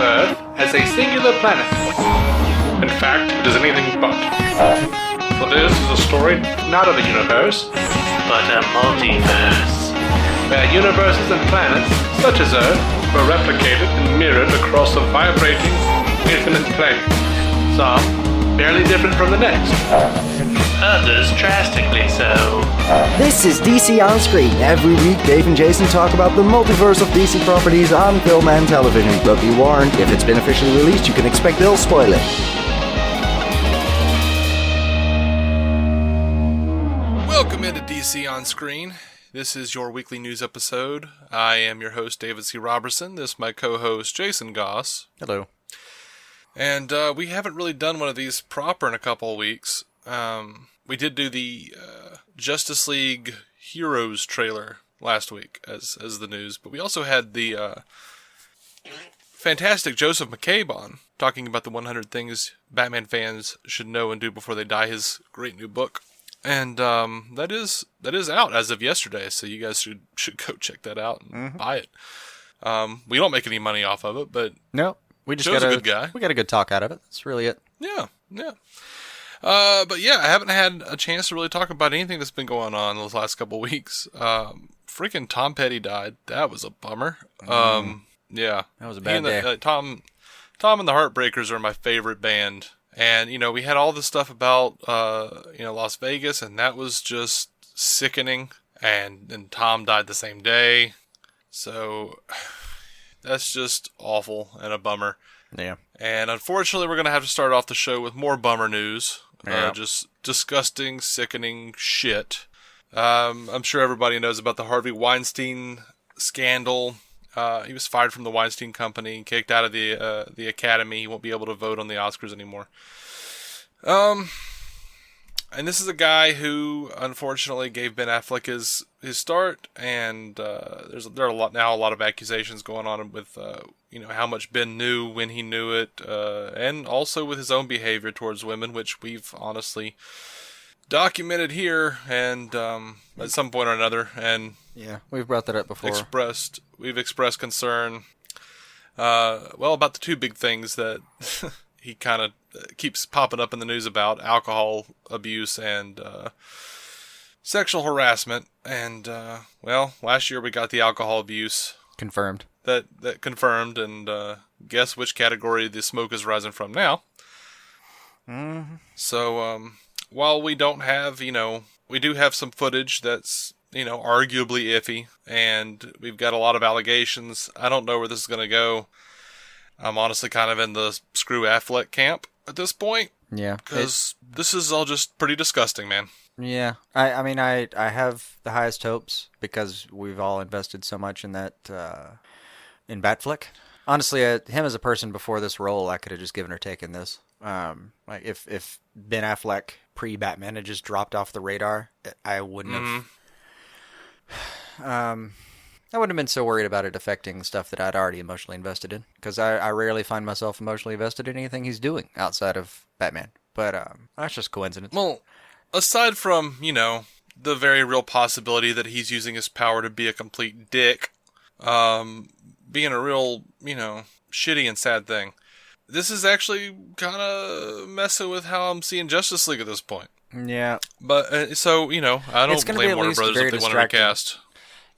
Earth as a singular planet. In fact, it is anything but. For this is a story not of a universe, but a multiverse, where universes and planets, such as Earth, were replicated and mirrored across a vibrating, infinite plane. Some barely different from the next. Others drastically so. This is DC On Screen. Every week, Dave and Jason talk about the multiverse of DC properties on film and television. But be warned, if it's been officially released, you can expect they'll spoil it. Welcome into DC On Screen. This is your weekly news episode. I am your host, David C. Robertson. This is my co-host, Jason Goss. Hello. And we haven't really done one of these proper in a couple of weeks. We did do the Justice League Heroes trailer last week as the news, but we also had the fantastic Joseph McCabe on, talking about the 100 things Batman fans should know and do before they die, his great new book. And that is out as of yesterday, so you guys should go check that out and buy it. We don't make any money off of it, but no, we just Joe's a good guy. We got a good talk out of it. That's really it. Yeah. But yeah, I haven't had a chance to really talk about anything that's been going on those last couple of weeks. Freaking Tom Petty died. That was a bummer. Yeah, that was a bad day. Tom and the Heartbreakers are my favorite band. And, we had all this stuff about, Las Vegas, and that was just sickening. And Tom died the same day. So, that's just awful and a bummer. Yeah. And unfortunately, we're going to have to start off the show with more bummer news. Yeah. Just disgusting, sickening shit. I'm sure everybody knows about the Harvey Weinstein scandal. He was fired from the Weinstein Company, kicked out of the Academy. He won't be able to vote on the Oscars anymore. And this is a guy who, unfortunately, gave Ben Affleck his start, and there are a lot of accusations going on with how much Ben knew when he knew it, and also with his own behavior towards women, which we've honestly documented here, and at some point or another, and yeah, we've brought that up before. We've expressed concern, about the two big things that he kind of keeps popping up in the news about: alcohol abuse and sexual harassment. And last year we got the alcohol abuse confirmed. That confirmed, and guess which category the smoke is rising from now. Mm-hmm. So while we don't have, we do have some footage that's, arguably iffy, and we've got a lot of allegations. I don't know where this is going to go. I'm honestly kind of in the screw Affleck camp at this point. Yeah. Because this is all just pretty disgusting, man. Yeah. I have the highest hopes because we've all invested so much in that, in Batfleck. Honestly, him as a person before this role, I could have just given or taken this. Like if Ben Affleck pre-Batman had just dropped off the radar, I wouldn't have. I wouldn't have been so worried about it affecting stuff that I'd already emotionally invested in, because I rarely find myself emotionally invested in anything he's doing outside of Batman. But that's just coincidence. Well, aside from the very real possibility that he's using his power to be a complete dick, being a real shitty and sad thing. This is actually kind of messing with how I'm seeing Justice League at this point. Yeah. But, I don't blame Warner Brothers if they want to recast.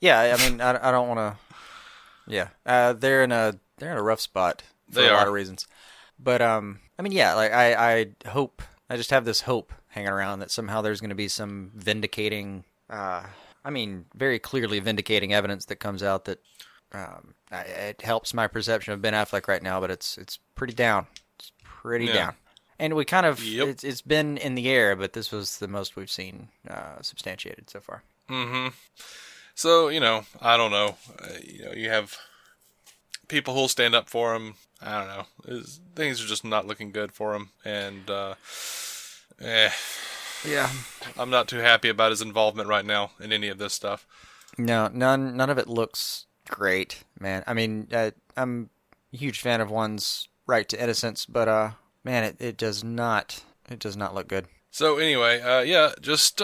Yeah, I mean, I don't want to... Yeah. They're in a rough spot for a lot of reasons. But, I hope... I just have this hope hanging around that somehow there's going to be some vindicating... very clearly vindicating evidence that comes out that... it helps my perception of Ben Affleck right now, but it's pretty down. It's pretty down. And we kind of, it's been in the air, but this was the most we've seen substantiated so far. Mm-hmm. So, I don't know. You have people who'll stand up for him. I don't know. Things are just not looking good for him. And, yeah. I'm not too happy about his involvement right now in any of this stuff. No, none of it looks great, man. I mean, I'm a huge fan of one's right to innocence, but man, it does not look good. So anyway, just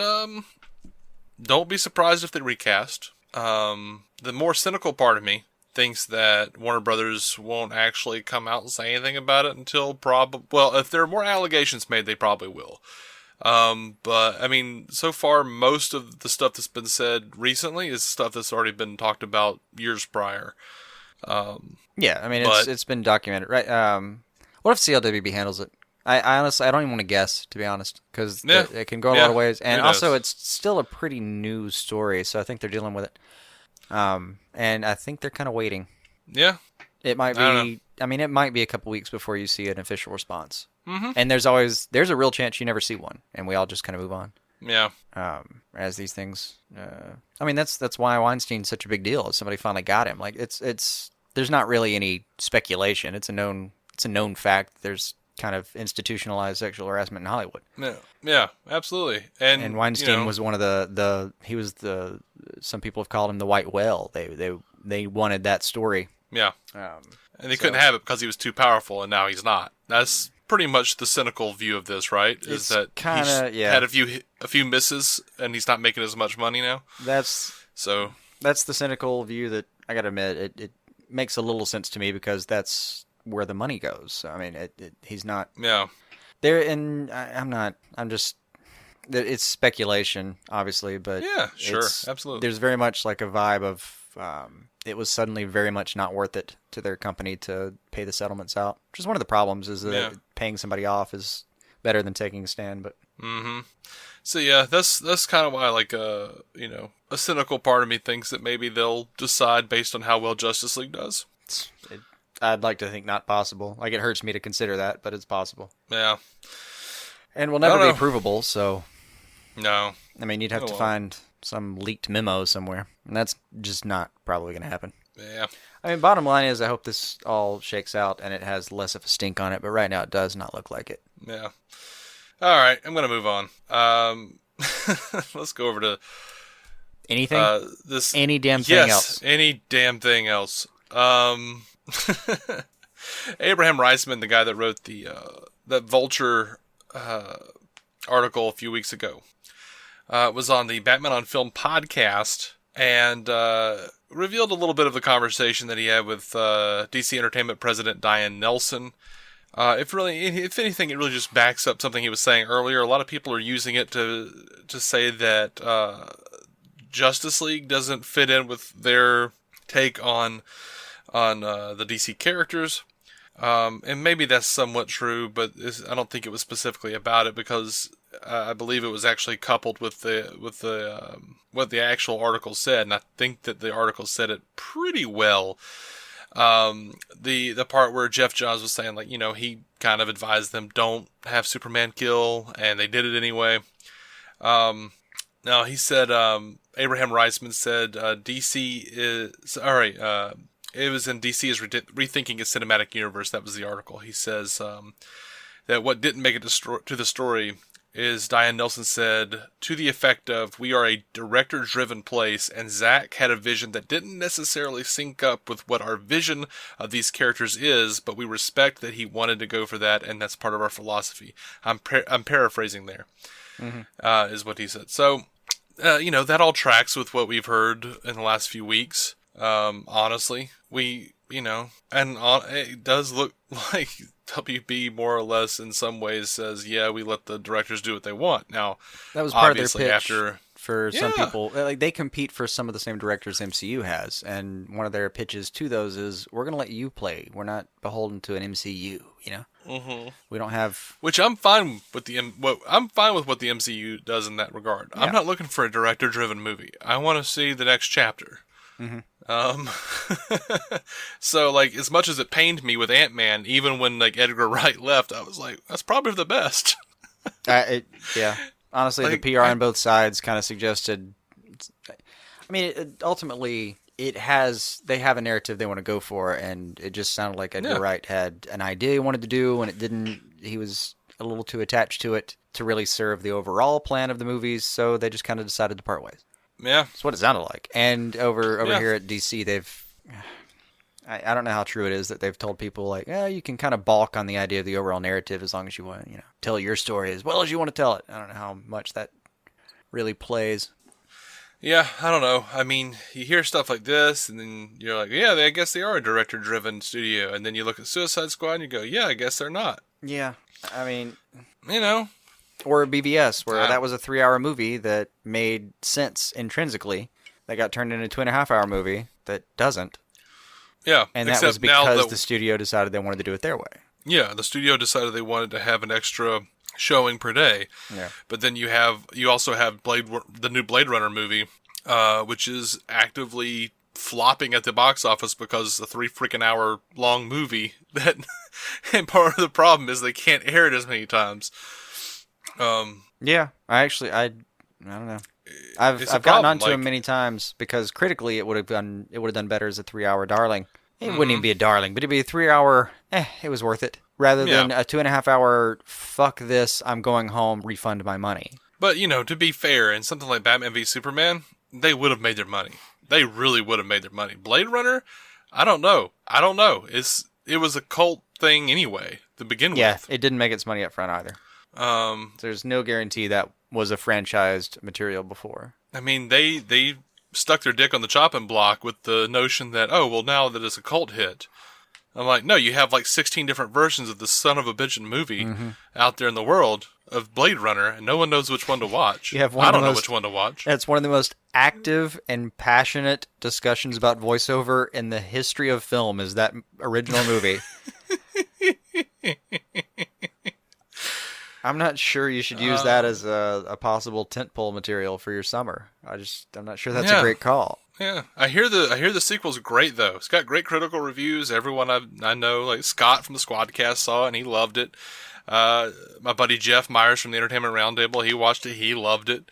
don't be surprised if they recast. The more cynical part of me thinks that Warner Brothers won't actually come out and say anything about it until well, if there are more allegations made, they probably will. But I mean, so far, most of the stuff that's been said recently is stuff that's already been talked about years prior. Yeah, I mean, it's been documented, right? What if CLWB handles it? I honestly, I don't even want to guess, to be honest, because it can go a lot of ways. And also, it's still a pretty new story, so I think they're dealing with it. And I think they're kind of waiting. Yeah. It might be, it might be a couple weeks before you see an official response. Mm-hmm. And there's a real chance you never see one, and we all just kind of move on. Yeah. As these things, that's why Weinstein's such a big deal. Is somebody finally got him. Like there's not really any speculation. It's a known fact. There's kind of institutionalized sexual harassment in Hollywood. Yeah, absolutely. And Weinstein was one of some people have called him the white whale. They wanted that story. Yeah. And they couldn't have it because he was too powerful, and now he's not. That's pretty much the cynical view of this, right? Is that he's had a few misses, and he's not making as much money now? That's the cynical view that, I gotta admit, it makes a little sense to me, because that's where the money goes. I mean, he's not... Yeah. There, and I'm just... It's speculation, obviously, but... Yeah, sure, absolutely. There's very much like a vibe of... it was suddenly very much not worth it to their company to pay the settlements out. Which is one of the problems, is that paying somebody off is better than taking a stand, but... Mm-hmm. So yeah, that's kind of why, like, a cynical part of me thinks that maybe they'll decide based on how well Justice League does. I'd like to think not possible. Like, it hurts me to consider that, but it's possible. Yeah. And will never be provable, so... No. I mean, you'd have to find some leaked memo somewhere, and that's just not probably going to happen. Yeah. I mean, bottom line is, I hope this all shakes out and it has less of a stink on it, but right now it does not look like it. Yeah. All right, I'm going to move on. Let's go over to... Anything? Any damn thing else. Yes, any damn thing else. Abraham Reisman, the guy that wrote that Vulture article a few weeks ago, was on the Batman on Film podcast and revealed a little bit of the conversation that he had with DC Entertainment president Diane Nelson. If anything, it really just backs up something he was saying earlier. A lot of people are using it to say that Justice League doesn't fit in with their take on the DC characters, and maybe that's somewhat true, but I don't think it was specifically about it, because I believe it was actually coupled with what the actual article said, and I think that the article said it pretty well. The part where Jeff Johns was saying, like, he kind of advised them, don't have Superman kill, and they did it anyway. Now he said, Abraham Reisman said, it was in DC is rethinking its cinematic universe. That was the article. He says that what didn't make it to the story is, Diane Nelson said, to the effect of, we are a director-driven place, and Zack had a vision that didn't necessarily sync up with what our vision of these characters is, but we respect that he wanted to go for that, and that's part of our philosophy. I'm paraphrasing there, is what he said. So, that all tracks with what we've heard in the last few weeks. Honestly, it does look like WB more or less in some ways says, yeah, we let the directors do what they want. Now, that was part of their pitch for some people. Like, they compete for some of the same directors MCU has, and one of their pitches to those is, we're going to let you play. We're not beholden to an MCU, Mm-hmm. We don't have... Which I'm fine with I'm fine with what the MCU does in that regard. Yeah. I'm not looking for a director-driven movie. I want to see the next chapter. Mm-hmm. So, like, as much as it pained me with Ant-Man, even when, like, Edgar Wright left, I was like, that's probably the best. Yeah. Honestly, like, the PR on both sides kind of suggested... I mean, ultimately, they have a narrative they want to go for, and it just sounded like Edgar Wright had an idea he wanted to do, and it didn't... He was a little too attached to it to really serve the overall plan of the movies, so they just kind of decided to part ways. Yeah. That's what it sounded like. And over here at DC, they've... I don't know how true it is that they've told people, like, you can kind of balk on the idea of the overall narrative as long as you want to, tell your story as well as you want to tell it. I don't know how much that really plays. Yeah, I don't know. I mean, you hear stuff like this, and then you're like, yeah, I guess they are a director-driven studio. And then you look at Suicide Squad, and you go, yeah, I guess they're not. Yeah, I mean... You know... Or BVS, where that was a 3-hour movie that made sense intrinsically, that got turned into a 2.5-hour movie that doesn't. Yeah, and that was because the studio decided they wanted to do it their way. Yeah, the studio decided they wanted to have an extra showing per day. Yeah. But then you also have the new Blade Runner movie, which is actively flopping at the box office because it's a 3 freaking hour long movie that, and part of the problem is they can't air it as many times. Yeah, I don't know. I've gotten onto him many times because critically it would have done better as a 3-hour darling. It wouldn't even be a darling, but it'd be a 3-hour. It was worth it rather than a 2.5-hour. Fuck this! I'm going home. Refund my money. But to be fair, in something like Batman v Superman, they would have made their money. They really would have made their money. Blade Runner, I don't know. It was a cult thing anyway to begin with. Yeah, it didn't make its money up front either. There's no guarantee that was a franchised material before. I mean, they stuck their dick on the chopping block with the notion that, now that it's a cult hit. I'm like, no, you have like 16 different versions of the son of a bitchin' movie out there in the world of Blade Runner, and no one knows which one to watch. I don't know which one to watch. That's one of the most active and passionate discussions about voiceover in the history of film is that original movie. I'm not sure you should use that as a possible tentpole material for your summer. I'm not sure that's a great call. Yeah, I hear the sequel's great though. It's got great critical reviews. Everyone I know, like Scott from the Squadcast, saw it and he loved it. My buddy Jeff Myers from the Entertainment Roundtable, he watched it. He loved it.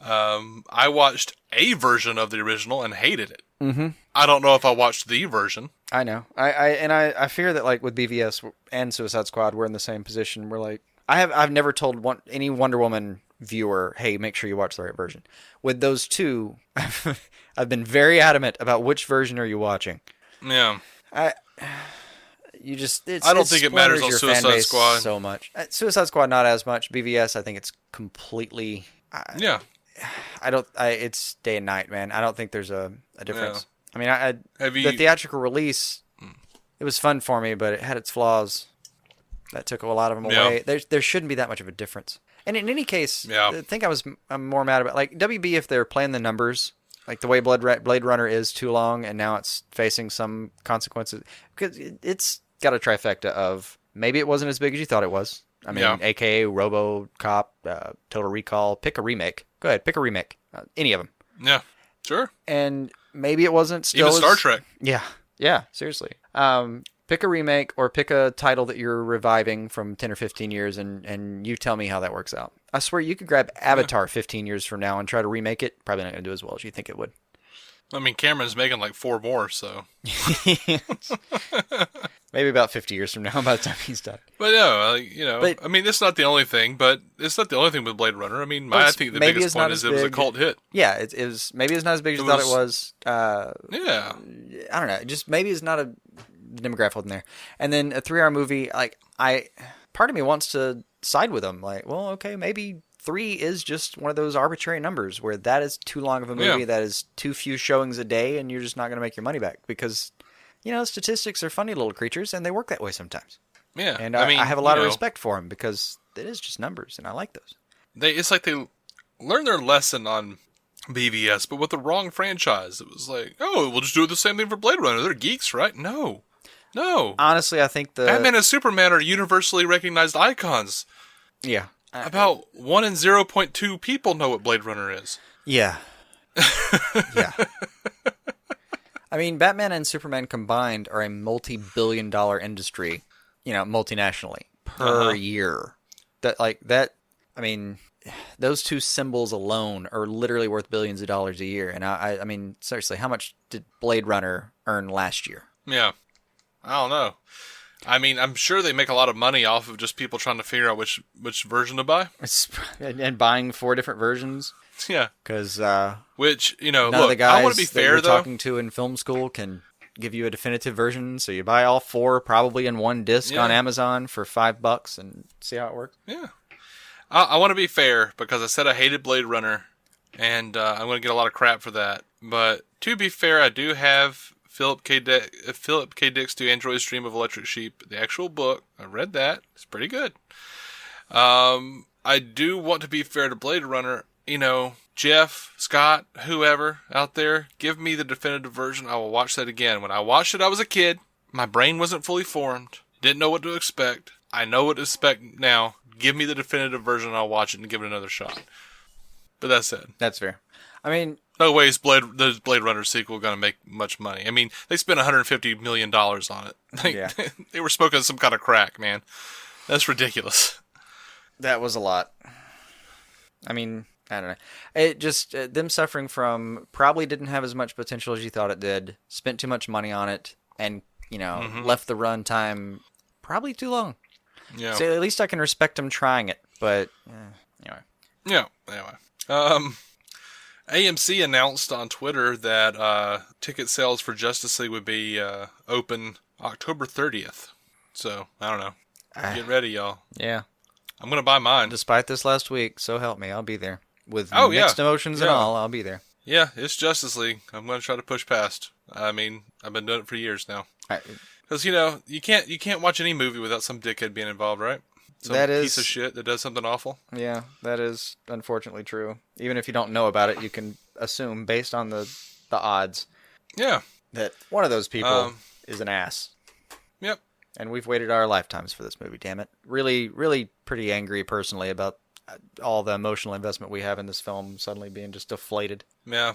I watched a version of the original and hated it. Mm-hmm. I don't know if I watched the version. I know. I fear that like with BVS and Suicide Squad, we're in the same position. We're like. I've never told any Wonder Woman viewer, hey, make sure you watch the right version. With those two, I've been very adamant about which version are you watching. Yeah. I don't think it matters on Suicide Squad so much. Suicide Squad not as much. BVS, I think it's completely. Yeah. It's day and night, man. I don't think there's a difference. Yeah. I mean, the theatrical release, it was fun for me, but it had its flaws. That took a lot of them away. There shouldn't be that much of a difference. And in any case, the thing I'm more mad about, like WB, if they're playing the numbers, like the way Blade Runner is too long, and now it's facing some consequences because it's got a trifecta of maybe it wasn't as big as you thought it was. I mean, AKA RoboCop, Total Recall. Pick a remake. Go ahead, pick a remake. Any of them. Yeah, sure. And maybe it wasn't still even Star Trek. Yeah, seriously. Pick a remake or pick a title that you're reviving from 10 or 15 years and you tell me how that works out. I swear you could grab Avatar 15 years from now and try to remake it. Probably not going to do as well as you think it would. I mean, Cameron's making like 4 more, so. Maybe about 50 years from now by the time he's done. But no, I mean, it's not the only thing, but it's not the only thing with Blade Runner. I mean, I think the biggest point is it was a cult hit. Yeah, it was. Maybe it's not as big as you thought it was. Yeah. I don't know. Just maybe it's not a demographic in there. And then a 3-hour movie, like part of me wants to side with them. Like, well, okay, maybe 3 is just one of those arbitrary numbers where that is too long of a movie, that is too few showings a day, and you're just not going to make your money back because, statistics are funny little creatures, and they work that way sometimes. Yeah. And I have a lot of respect for them because it is just numbers, and I like those. It's like they learned their lesson on BVS, but with the wrong franchise. It was like, we'll just do the same thing for Blade Runner. They're geeks, right? No. Honestly, I think Batman and Superman are universally recognized icons. Yeah. About 1 in 0.2 people know what Blade Runner is. Yeah. Yeah. I mean, Batman and Superman combined are a multi-billion-dollar industry, multinationally per year. I mean, those two symbols alone are literally worth billions of dollars a year. And I mean, seriously, how much did Blade Runner earn last year? Yeah. I don't know. I mean, I'm sure they make a lot of money off of just people trying to figure out which version to buy. And buying 4 different versions. Yeah. Because, which, none of the guys I want to be fair, that you're talking to in film school can give you a definitive version. So you buy all 4 probably in one disc on Amazon for $5 and see how it works. Yeah. I want to be fair because I said I hated Blade Runner. and I'm going to get a lot of crap for that. But to be fair, I do have Philip K. Dick's Do Androids Dream of Electric Sheep, the actual book. I read that. It's pretty good. I do want to be fair to Blade Runner. You know, Jeff, Scott, whoever out there, give me the definitive version. I will watch that again. When I watched it, I was a kid. My brain wasn't fully formed. Didn't know what to expect. I know what to expect now. Give me the definitive version and I'll watch it and give it another shot. But that's it. That's fair. I mean, no way is the Blade Runner sequel going to make much money. I mean, they spent $150 million on it. Yeah. They were smoking some kind of crack, man. That's ridiculous. That was a lot. I mean, I don't know. It just, them suffering from probably didn't have as much potential as you thought it did, spent too much money on it, and, you know, left the run time probably too long. Yeah. So at least I can respect them trying it, but anyway. Yeah, anyway. AMC announced on Twitter that ticket sales for Justice League would be open October 30th. So, I don't know. Get ready, y'all. Yeah. I'm going to buy mine. Despite this last week, so help me, I'll be there. With mixed emotions and all, I'll be there. Yeah, it's Justice League. I'm going to try to push past. I mean, I've been doing it for years now. Because, you know, you can't watch any movie without some dickhead being involved, right? Some piece of shit that does something awful. Yeah, that is unfortunately true. Even if you don't know about it, you can assume, based on the odds, that one of those people is an ass. Yep. And we've waited our lifetimes for this movie, damn it. Really, really pretty angry personally about all the emotional investment we have in this film suddenly being just deflated. Yeah.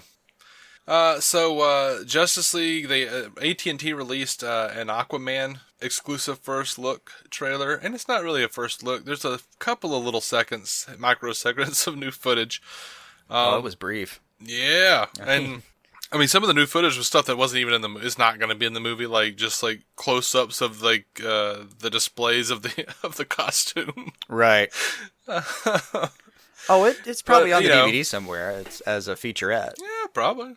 So Justice League, AT&T released an Aquaman exclusive first look trailer, and it's not really a first look. There's a couple of little microseconds of new footage. It was brief. Yeah, and I mean, some of the new footage was stuff that wasn't even is not going to be in the movie, like just like close-ups of like the displays of the costume. Right. It's probably on the DVD somewhere. It's as a featurette. Yeah, probably.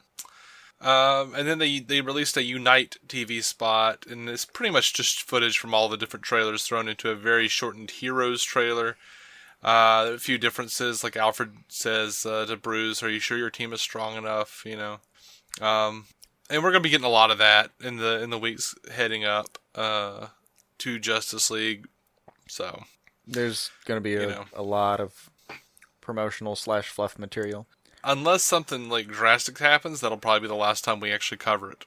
And then they released a Unite TV spot, and it's pretty much just footage from all the different trailers thrown into a very shortened Heroes trailer. A few differences, like Alfred says to Bruce, "Are you sure your team is strong enough?" You know, and we're gonna be getting a lot of that in the weeks heading up to Justice League. So there's gonna be a lot of promotional / fluff material. Unless something like drastic happens, that'll probably be the last time we actually cover it.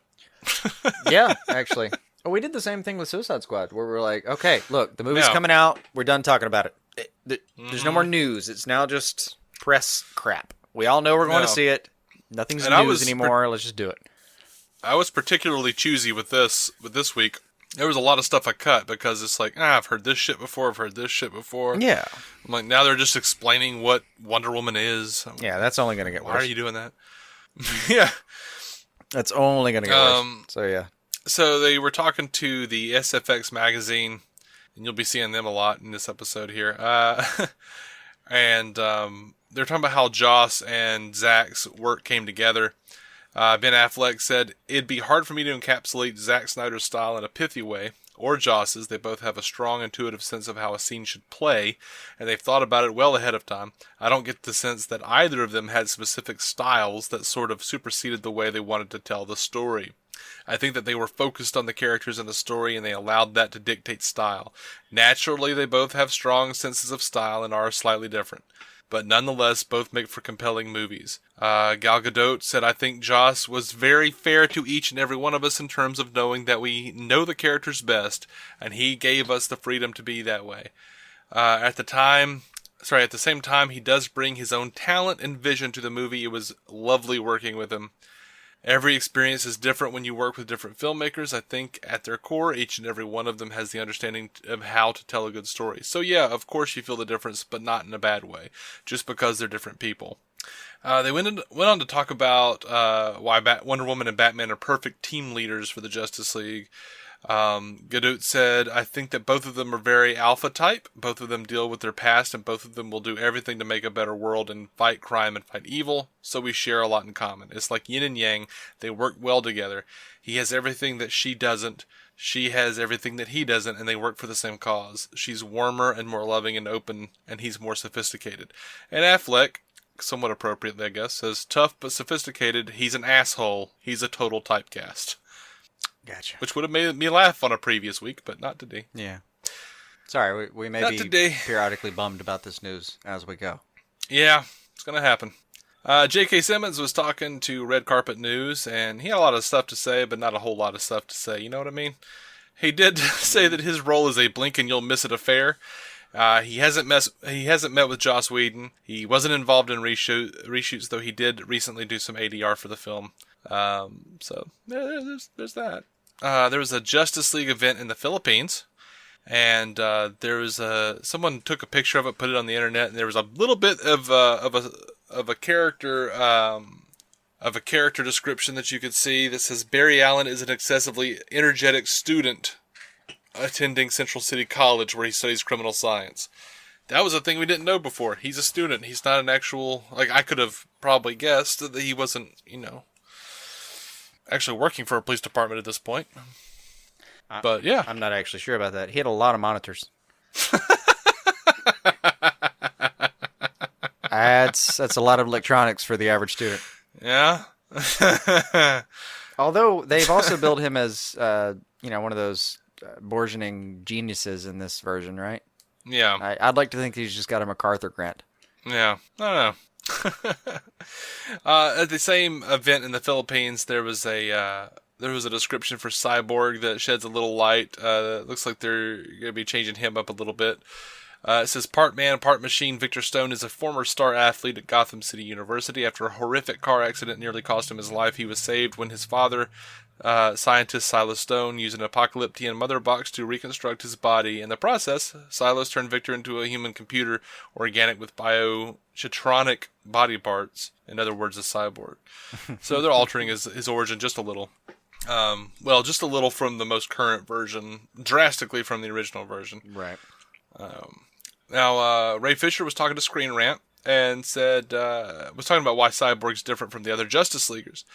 Yeah, actually. We did the same thing with Suicide Squad, where we're like, okay, look, the movie's coming out. We're done talking about it. There's no more news. It's now just press crap. We all know we're going to see it. Nothing's news anymore. Let's just do it. I was particularly choosy with this week. There was a lot of stuff I cut because it's like, I've heard this shit before. Yeah. I'm like, now they're just explaining what Wonder Woman is. Yeah, that's only going to get worse. Why are you doing that? Yeah. That's only going to get worse. So, yeah. So they were talking to the SFX magazine, and you'll be seeing them a lot in this episode here. And they're talking about how Joss and Zack's work came together. Ben Affleck said, "It'd be hard for me to encapsulate Zack Snyder's style in a pithy way, or Joss's. They both have a strong intuitive sense of how a scene should play, and they've thought about it well ahead of time. I don't get the sense that either of them had specific styles that sort of superseded the way they wanted to tell the story. I think that they were focused on the characters and the story, and they allowed that to dictate style. Naturally, they both have strong senses of style and are slightly different, but nonetheless both make for compelling movies." Gal Gadot said, "I think Joss was very fair to each and every one of us in terms of knowing that we know the characters best, and he gave us the freedom to be that way. At the same time, he does bring his own talent and vision to the movie. It was lovely working with him. Every experience is different when you work with different filmmakers. I think at their core, each and every one of them has the understanding of how to tell a good story. So yeah, of course you feel the difference, but not in a bad way, just because they're different people." They went on to talk about why Wonder Woman and Batman are perfect team leaders for the Justice League. Gadot said, "I think that both of them are very alpha type. Both of them deal with their past, and both of them will do everything to make a better world and fight crime and fight evil. So we share a lot in common. It's like yin and yang. They work well together. He has everything that she doesn't. She has everything that he doesn't, and they work for the same cause. She's warmer and more loving and open, and he's more sophisticated." And Affleck somewhat appropriately, I guess, says, tough but sophisticated, he's an asshole, he's a total typecast. Gotcha. Which would have made me laugh on a previous week, but not today. Yeah. Sorry, we may not be today. periodically bummed about this news as we go. Yeah, it's going to happen. J.K. Simmons was talking to Red Carpet News, and he had a lot of stuff to say, but not a whole lot of stuff to say. You know what I mean? He did say that his role is a blink and you'll miss it affair. He hasn't met with Joss Whedon. He wasn't involved in reshoots, though he did recently do some ADR for the film. So there's that. There was a Justice League event in the Philippines, and there was someone took a picture of it, put it on the internet, and there was a little bit of a character description that you could see that says Barry Allen is an excessively energetic student attending Central City College where he studies criminal science. That was a thing we didn't know before. He's a student. He's not an actual, like, I could have probably guessed that he wasn't, actually working for a police department at this point. But yeah. I'm not actually sure about that. He had a lot of monitors. That's a lot of electronics for the average student. Yeah. Although they've also billed him as, one of those burgeoning geniuses in this version, right? Yeah. I'd like to think he's just got a MacArthur grant. Yeah. I don't know. At the same event in the Philippines, there was a description for Cyborg that sheds a little light. Looks like they're going to be changing him up a little bit. It says, part man, part machine, Victor Stone is a former star athlete at Gotham City University. After a horrific car accident nearly cost him his life, he was saved when his father, scientist Silas Stone, used an apocalyptian mother box to reconstruct his body. In the process, Silas turned Victor into a human computer, organic with biochitronic body parts. In other words, a cyborg. So they're altering his origin just a little. Just a little from the most current version, drastically from the original version. Right. Now, Ray Fisher was talking to Screen Rant and was talking about why Cyborg's different from the other Justice Leaguers.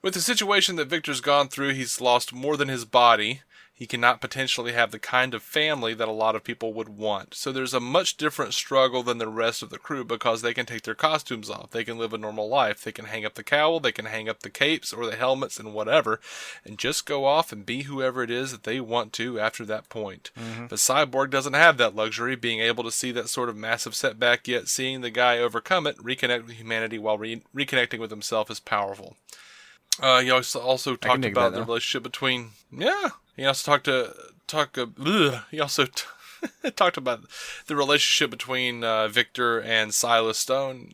With the situation that Victor's gone through, he's lost more than his body. He cannot potentially have the kind of family that a lot of people would want. So there's a much different struggle than the rest of the crew because they can take their costumes off. They can live a normal life. They can hang up the cowl. They can hang up the capes or the helmets and whatever and just go off and be whoever it is that they want to after that point. Mm-hmm. But Cyborg doesn't have that luxury, being able to see that sort of massive setback, yet seeing the guy overcome it, reconnect with humanity while reconnecting with himself is powerful. He also talked about the relationship between... Yeah. He also talked about the relationship between Victor and Silas Stone.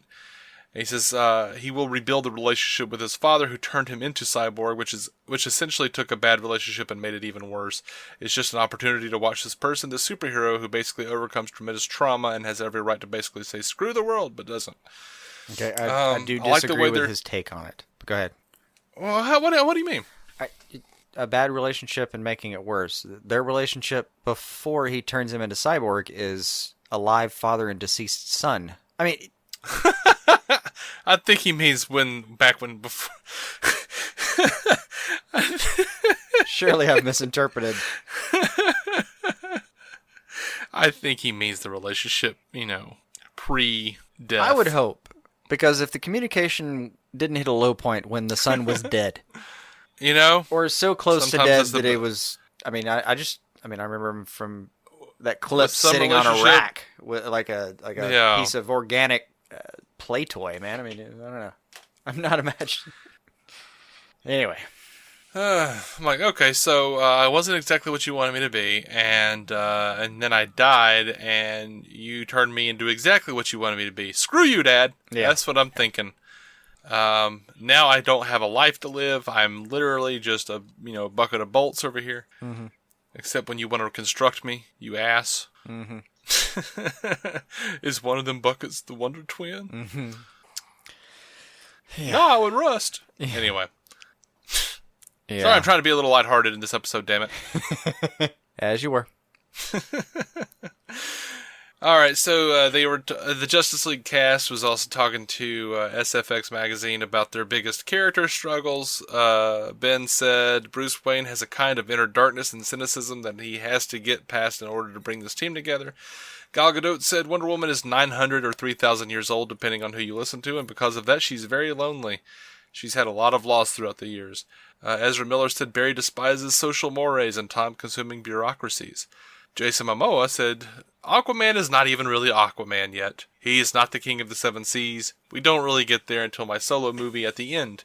And he says he will rebuild the relationship with his father, who turned him into Cyborg, which essentially took a bad relationship and made it even worse. It's just an opportunity to watch this person, this superhero who basically overcomes tremendous trauma and has every right to basically say screw the world, but doesn't. Okay, I do disagree with his take on it. But go ahead. Well, what do you mean? A bad relationship and making it worse. Their relationship before he turns him into Cyborg is a live father and deceased son. I mean... I think he means before... Surely I've misinterpreted. I think he means the relationship, pre-death. I would hope. Because if the communication didn't hit a low point when the son was dead... Or so close to dead that it was... I remember him from that clip sitting on a rack with like a piece of organic play toy, man. I mean, I don't know. I'm not imagining... Anyway. I'm like, okay, so I wasn't exactly what you wanted me to be, and then I died, and you turned me into exactly what you wanted me to be. Screw you, Dad! Yeah. That's what I'm thinking. Now I don't have a life to live. I'm literally just a bucket of bolts over here. Mm-hmm. Except when you want to construct me, you ass. Mm-hmm. Is one of them buckets the Wonder Twin? Mm-hmm. Yeah. No, and Rust. Yeah. Anyway. Yeah. Sorry, I'm trying to be a little lighthearted in this episode, damn it. As you were. All right, so the Justice League cast was also talking to SFX magazine about their biggest character struggles. Ben said Bruce Wayne has a kind of inner darkness and cynicism that he has to get past in order to bring this team together. Gal Gadot said Wonder Woman is 900 or 3,000 years old, depending on who you listen to, and because of that, she's very lonely. She's had a lot of loss throughout the years. Ezra Miller said Barry despises social mores and time-consuming bureaucracies. Jason Momoa said, Aquaman is not even really Aquaman yet. He is not the king of the seven seas. We don't really get there until my solo movie at the end.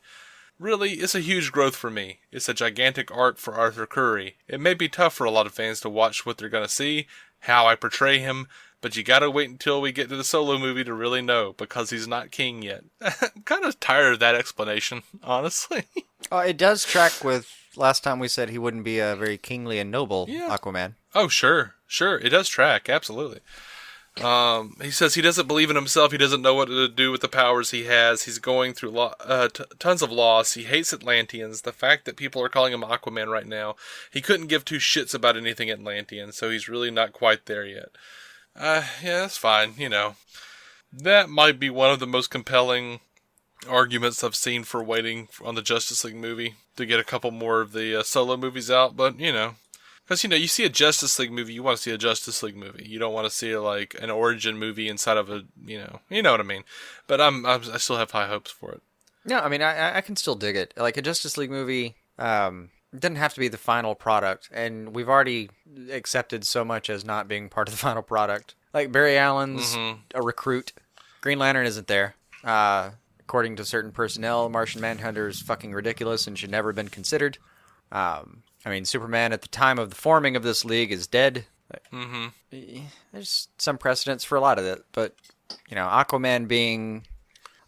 Really, it's a huge growth for me. It's a gigantic arc for Arthur Curry. It may be tough for a lot of fans to watch what they're going to see, how I portray him, but you gotta wait until we get to the solo movie to really know, because he's not king yet. I'm kind of tired of that explanation, honestly. It does track with last time we said he wouldn't be a very kingly and noble Aquaman. Oh, sure. It does track, absolutely. He says he doesn't believe in himself. He doesn't know what to do with the powers he has. He's going through tons of loss. He hates Atlanteans. The fact that people are calling him Aquaman right now, he couldn't give two shits about anything Atlantean, so he's really not quite there yet. Yeah, that's fine, That might be one of the most compelling arguments I've seen for waiting on the Justice League movie to get a couple more of the solo movies out, but, because, you see a Justice League movie, you want to see a Justice League movie. You don't want to see, like, an origin movie inside of a, you know what I mean. But I still have high hopes for it. No, I mean, I can still dig it. Like, a Justice League movie doesn't have to be the final product, and we've already accepted so much as not being part of the final product. Like, Barry Allen's a recruit. Green Lantern isn't there. According to certain personnel, Martian Manhunter is fucking ridiculous and should never have been considered. I mean, Superman at the time of the forming of this league is dead. There's some precedence for a lot of it, but Aquaman being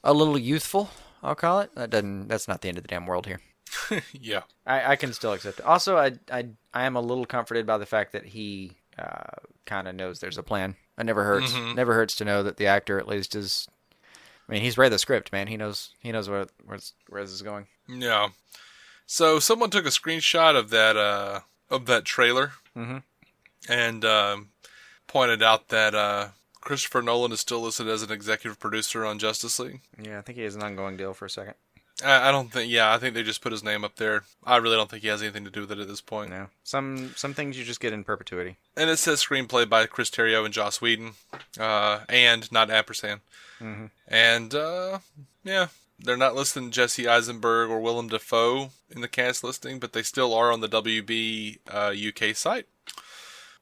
a little youthful, I'll call it. That's not the end of the damn world here. Yeah, I can still accept it. Also, I am a little comforted by the fact that he kind of knows there's a plan. It never hurts. Never hurts to know that the actor at least is. I mean, he's read the script, man. He knows where this is going. Yeah. So someone took a screenshot of that trailer, and pointed out that Christopher Nolan is still listed as an executive producer on Justice League. Yeah, I think he has an ongoing deal for a second. I don't think. Yeah, I think they just put his name up there. I really don't think he has anything to do with it at this point. No, some things you just get in perpetuity. And it says screenplay by Chris Terrio and Joss Whedon, and not ampersand. And yeah, they're not listing Jesse Eisenberg or Willem Dafoe in the cast listing, but they still are on the WB UK site,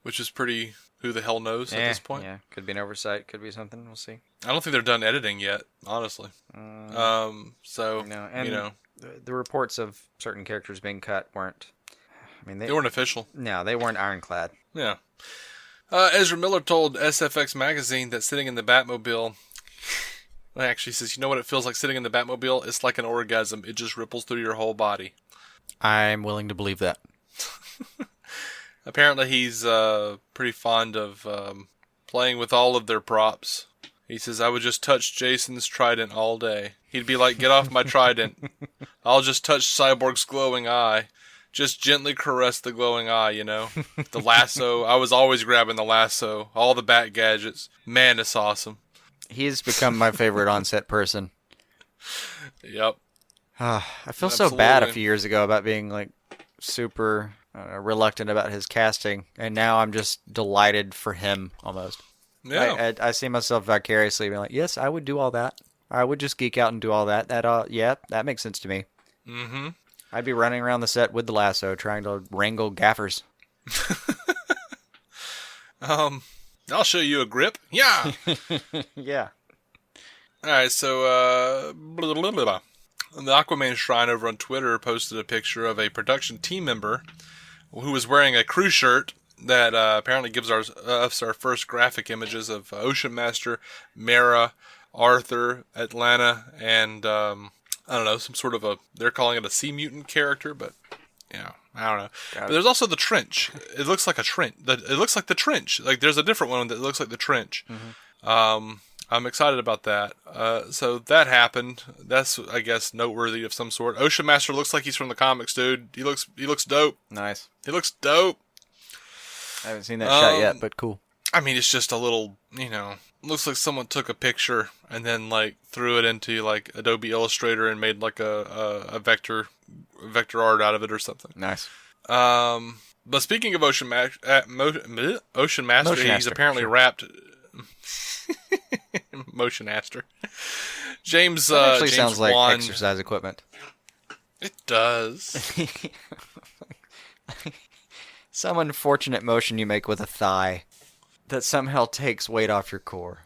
which is pretty. Who the hell knows at this point? Yeah, could be an oversight, could be something. We'll see. I don't think they're done editing yet, honestly. So, no, and the reports of certain characters being cut weren't. I mean, they weren't official. No, they weren't ironclad. Yeah. Ezra Miller told SFX magazine that sitting in the Batmobile. Actually, says, you know what it feels like sitting in the Batmobile? It's like an orgasm. It just ripples through your whole body. I'm willing to believe that. Apparently, he's pretty fond of playing with all of their props. He says, I would just touch Jason's trident all day. He'd be like, get off my trident. I'll just touch Cyborg's glowing eye. Just gently caress the glowing eye, The lasso. I was always grabbing the lasso. All the bat gadgets. Man, it's awesome. He's become my favorite on-set person. Yep. I feel so bad a few years ago about being, like, super reluctant about his casting, and now I'm just delighted for him, almost. Yeah. I see myself vicariously being like, yes, I would do all that. I would just geek out and do all that. That makes sense to me. Mm-hmm. I'd be running around the set with the lasso, trying to wrangle gaffers. I'll show you a grip. Yeah. Yeah. All right, so the Aquaman Shrine over on Twitter posted a picture of a production team member who was wearing a crew shirt that apparently gives us our first graphic images of Ocean Master, Mera, Arthur, Atlanna, and I don't know, some sort of they're calling it a sea mutant character, but I don't know. But there's also the trench. It looks like a trench. It looks like the trench. Like there's a different one that looks like the trench. I'm excited about that. So that happened. That's, I guess, noteworthy of some sort. Ocean Master looks like he's from the comics, dude. He looks dope. Nice. He looks dope. I haven't seen that shot yet, but cool. I mean, it's just a little, looks like someone took a picture and then like threw it into like Adobe Illustrator and made like a vector art out of it or something. Nice. But speaking of Ocean Master, he's apparently wrapped. Motion Master. James actually James sounds like Wan. exercise equipment. It does. Some unfortunate motion you make with a thigh that somehow takes weight off your core.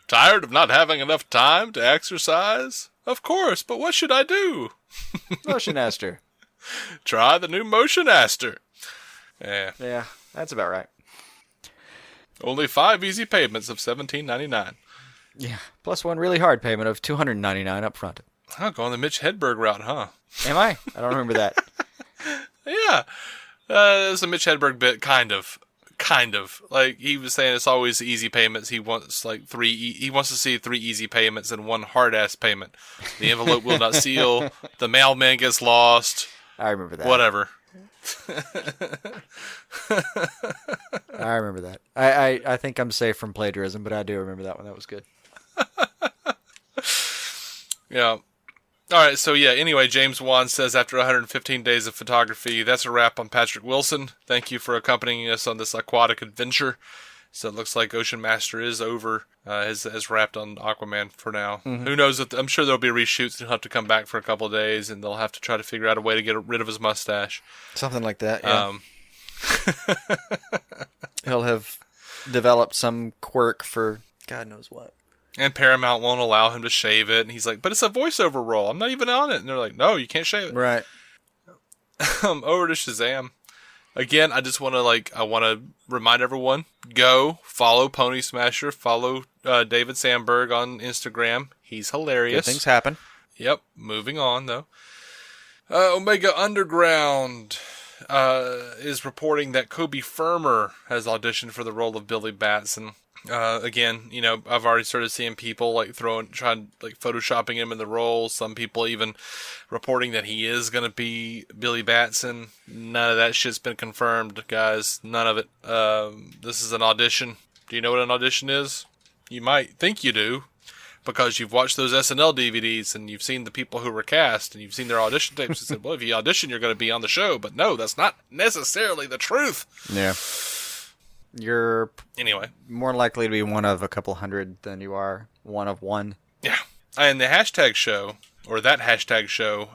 Tired of not having enough time to exercise? Of course, but what should I do? Motion Master. Try the new Motion Master. Yeah, that's about right. Only 5 easy payments of $17.99. Yeah, plus one really hard payment of $299 up front. Huh, going the Mitch Hedberg route, huh? Am I? I don't remember that. Yeah. It's a Mitch Hedberg bit, kind of. Like, he was saying it's always easy payments. He wants he wants to see 3 easy payments and 1 hard-ass payment. The envelope will not seal. The mailman gets lost. I remember that. Whatever. I remember that. I think I'm safe from plagiarism, but I do remember that one. That was good. Yeah. All right, so yeah, anyway, James Wan says, after 115 days of photography, that's a wrap on Patrick Wilson. Thank you for accompanying us on this aquatic adventure. So it looks like Ocean Master is over, has wrapped on Aquaman for now. Mm-hmm. Who knows? I'm sure there'll be reshoots. He'll have to come back for a couple of days, and they'll have to try to figure out a way to get rid of his mustache. Something like that, yeah. He'll have developed some quirk for God knows what. And Paramount won't allow him to shave it. And he's like, but it's a voiceover role. I'm not even on it. And they're like, no, you can't shave it. Right. Over to Shazam. Again, I just want to remind everyone, go follow Pony Smasher, follow David Sandberg on Instagram. He's hilarious. Good things happen. Yep. Moving on, though. Omega Underground is reporting that Kobe Firmer has auditioned for the role of Billy Batson. Again, I've already started seeing people trying photoshopping him in the role. Some people even reporting that he is going to be Billy Batson. None of that shit's been confirmed, guys. None of it. This is an audition. Do you know what an audition is? You might think you do, because you've watched those SNL DVDs and you've seen the people who were cast and you've seen their audition tapes and said, well, if you audition, you're going to be on the show. But no, that's not necessarily the truth. Yeah. You're more likely to be one of a couple hundred than you are one of one. Yeah. And the hashtag show, or that hashtag show,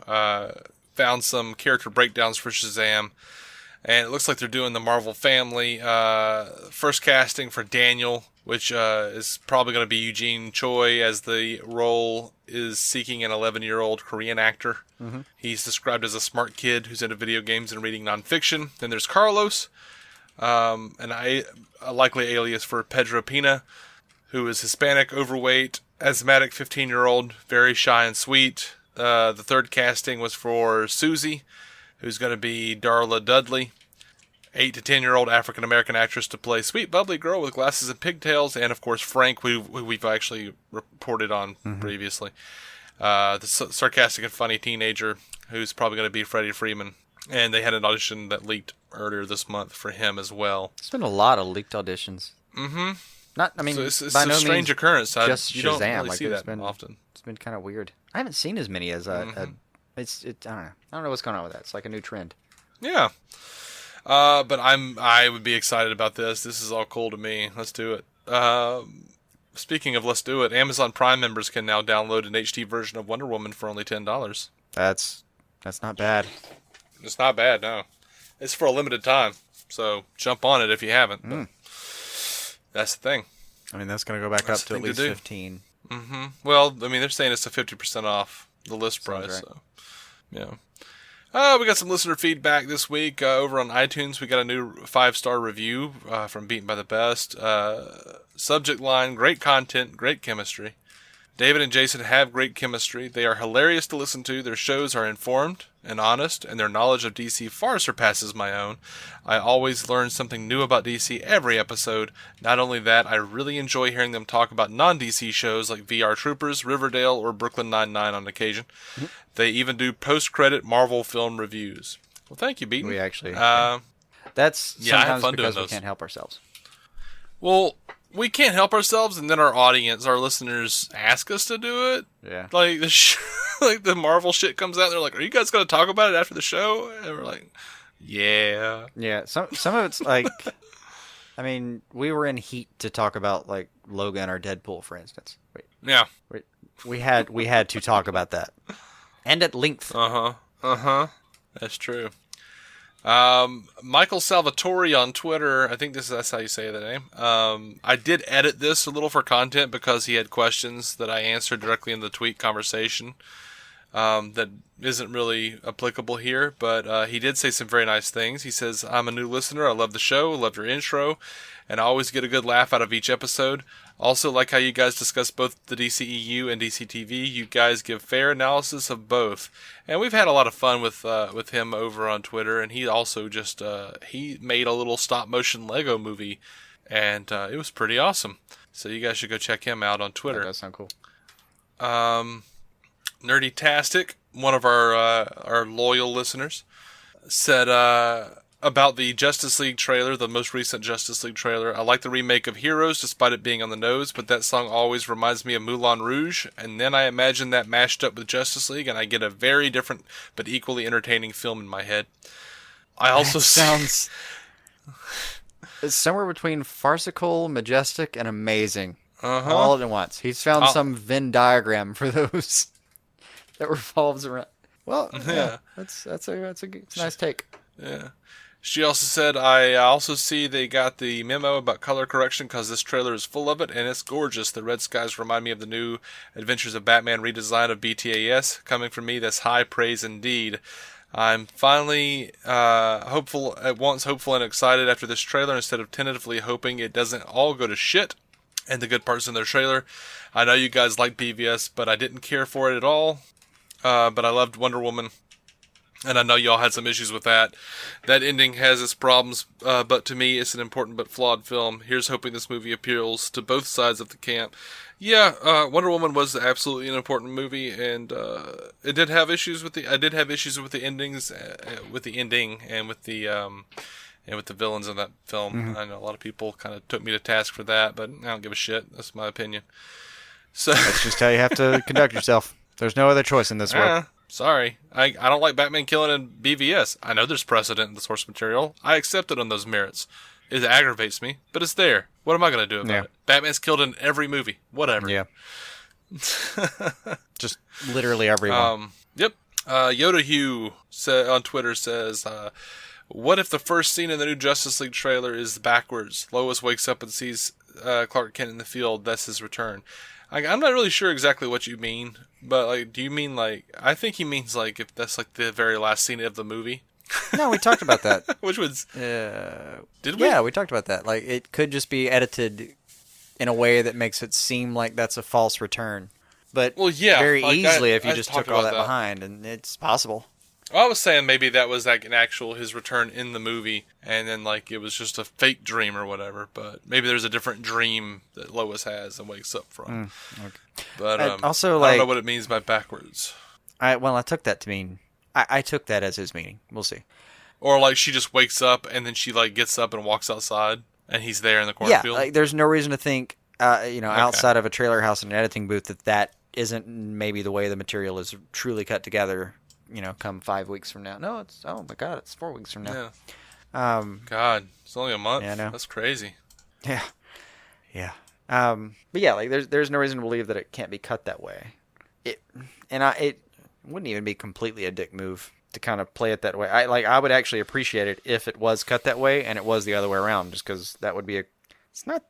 found some character breakdowns for Shazam. And it looks like they're doing the Marvel family. First casting for Daniel, which is probably going to be Eugene Choi, as the role is seeking an 11-year-old Korean actor. Mm-hmm. He's described as a smart kid who's into video games and reading nonfiction. Then there's Carlos. And a likely alias for Pedro Pina, who is Hispanic, overweight, asthmatic 15-year-old, very shy and sweet. The third casting was for Susie, who's going to be Darla Dudley, 8 to 10-year-old African-American actress to play sweet, bubbly girl with glasses and pigtails, and of course Frank, who we've actually reported on previously. The sarcastic and funny teenager who's probably going to be Freddie Freeman. And they had an audition that leaked earlier this month for him as well. There's been a lot of leaked auditions. Mm-hmm. So it's a strange occurrence. Just you Shazam. don't really see that often. It's been kind of weird. I haven't seen as many as I don't know. I don't know what's going on with that. It's like a new trend. Yeah. But I would be excited about this. This is all cool to me. Let's do it. Speaking of let's do it, Amazon Prime members can now download an HD version of Wonder Woman for only $10. That's not bad. It's not bad, no. It's for a limited time, so jump on it if you haven't. But that's the thing. I mean, that's going to go back up to at least 15. Mm-hmm. Well, I mean, they're saying it's a 50% off the list price. Right. So, yeah. We got some listener feedback this week over on iTunes. We got a new 5-star review from Beaten by the Best. Subject line: great content, great chemistry. David and Jason have great chemistry. They are hilarious to listen to. Their shows are informed and honest, and their knowledge of DC far surpasses my own. I always learn something new about DC every episode. Not only that, I really enjoy hearing them talk about non-DC shows like VR Troopers, Riverdale, or Brooklyn Nine-Nine on occasion. Mm-hmm. They even do post-credit Marvel film reviews. Well, thank you, Beaton. We actually... that's I have sometimes fun because doing we those. can't help ourselves. Well, we can't help ourselves, and then our audience, our listeners, ask us to do it. Yeah. Like like the Marvel shit comes out, and they're like, "Are you guys going to talk about it after the show?" And we're like, "Yeah." Yeah. Some of it's like, I mean, we were in heat to talk about like Logan or Deadpool, for instance. Yeah. Wait. We had to talk about that, and at length. That's true. Michael Salvatore on Twitter, I think that's how you say the name. I did edit this a little for content because he had questions that I answered directly in the tweet conversation, that isn't really applicable here, but he did say some very nice things. He says, "I'm a new listener. I love the show, love your intro, and I always get a good laugh out of each episode. Also like how you guys discuss both the DCEU and DCTV. You guys give fair analysis of both." And we've had a lot of fun with him over on Twitter, and he also just he made a little stop motion Lego movie, and it was pretty awesome. So you guys should go check him out on Twitter. That does sound cool. Nerdy-tastic, one of our loyal listeners, said about the Justice League trailer, the most recent Justice League trailer. "I like the remake of Heroes, despite it being on the nose, but that song always reminds me of Moulin Rouge, and then I imagine that mashed up with Justice League, and I get a very different but equally entertaining film in my head." I also sounds it's somewhere between farcical, majestic, and amazing, all at once. He's found some Venn diagram for those that revolves around. Well, yeah, it's a nice take. Yeah. She also said, "I also see they got the memo about color correction because this trailer is full of it, and it's gorgeous. The red skies remind me of the new Adventures of Batman redesign of BTAS. Coming from me, that's high praise indeed. I'm finally hopeful and excited after this trailer instead of tentatively hoping it doesn't all go to shit. And the good parts in their trailer. I know you guys like BVS, but I didn't care for it at all. But I loved Wonder Woman. And I know y'all had some issues with that. That ending has its problems, but to me, it's an important but flawed film. Here's hoping this movie appeals to both sides of the camp." Yeah, Wonder Woman was absolutely an important movie, and it did have issues with the. I did have issues with the endings, with the ending, and with the villains in that film. Mm-hmm. I know a lot of people kind of took me to task for that, but I don't give a shit. That's my opinion. So that's just how you have to conduct yourself. There's no other choice in this world. Sorry. I don't like Batman killing in BVS. I know there's precedent in the source material. I accept it on those merits. It aggravates me, but it's there. What am I going to do about it? Batman's killed in every movie. Whatever. Yeah. Just literally everyone. Yep. Yoda Hugh on Twitter says, "What if the first scene in the new Justice League trailer is backwards? Lois wakes up and sees Clark Kent in the field. That's his return." I'm not really sure exactly what you mean, but like, do you mean like? I think he means like if that's like the very last scene of the movie. No, we talked about that. Which was did we? Yeah, we talked about that. Like, it could just be edited in a way that makes it seem like that's a false return. But very easily if you just took all that behind, and it's possible. Well, I was saying maybe that was like an actual his return in the movie, and then like it was just a fake dream or whatever. But maybe there's a different dream that Lois has and wakes up from. Okay. But also, I don't know what it means by backwards. I took that to mean I took that as his meaning. We'll see. Or like she just wakes up and then she like gets up and walks outside, and he's there in the cornfield. Yeah, like there's no reason to think, outside of a trailer house and an editing booth that isn't maybe the way the material is truly cut together. Come 5 weeks from now. No, it's, oh my God, it's 4 weeks from now. Yeah. God, it's only a month. Yeah, I know. That's crazy. Yeah. Yeah. But yeah, like there's no reason to believe that it can't be cut that way. It wouldn't even be completely a dick move to kind of play it that way. I would actually appreciate it if it was cut that way and it was the other way around, just because that would be it's not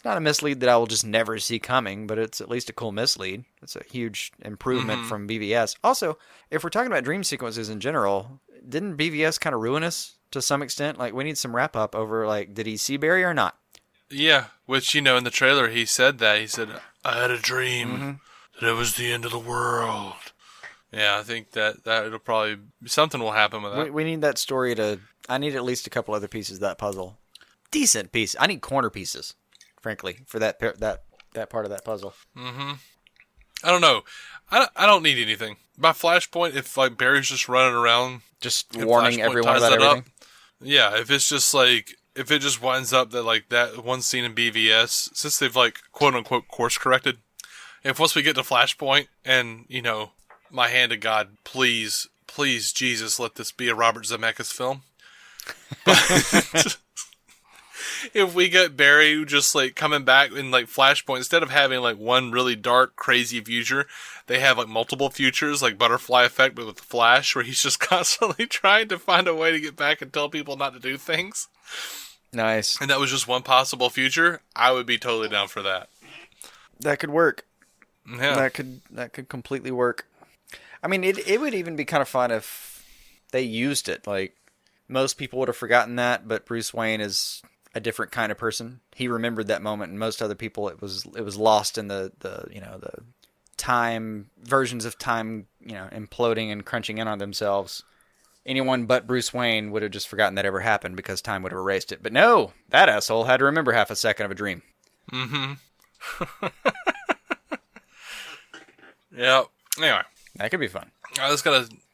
a mislead that I will just never see coming, but it's at least a cool mislead. It's a huge improvement from BVS. Also, if we're talking about dream sequences in general, didn't BVS kind of ruin us to some extent? Like, we need some wrap up over, like, did he see Barry or not? Yeah, which, in the trailer he said that. He said, "I had a dream that it was the end of the world." Yeah, I think that it'll probably, something will happen with that. We need that story I need at least a couple other pieces of that puzzle. Decent piece. I need corner pieces, frankly, for that part of that puzzle. Mm-hmm. I don't know. I don't need anything. By Flashpoint, if like Barry's just running around, just warning everyone about everything. Yeah, if it's just like if it just winds up that like that one scene in BVS, since they've like quote unquote course corrected, if once we get to Flashpoint and, you know, my hand to God, please, Jesus, let this be a Robert Zemeckis film. But if we get Barry just like coming back in like Flashpoint, instead of having like one really dark, crazy future, they have like multiple futures, like Butterfly Effect, but with the Flash, where he's just constantly trying to find a way to get back and tell people not to do things. Nice. And that was just one possible future. I would be totally down for that. That could work. Yeah. That could completely work. I mean, it would even be kind of fun if they used it. Like, most people would have forgotten that, but Bruce Wayne is a different kind of person. He remembered that moment, and most other people, it was lost in the you know, the time versions of time, you know, imploding and crunching in on themselves. Anyone but Bruce Wayne would have just forgotten that ever happened because time would have erased it. But no, that asshole had to remember half a second of a dream. Mm-hmm. Yeah. Anyway. That could be fun.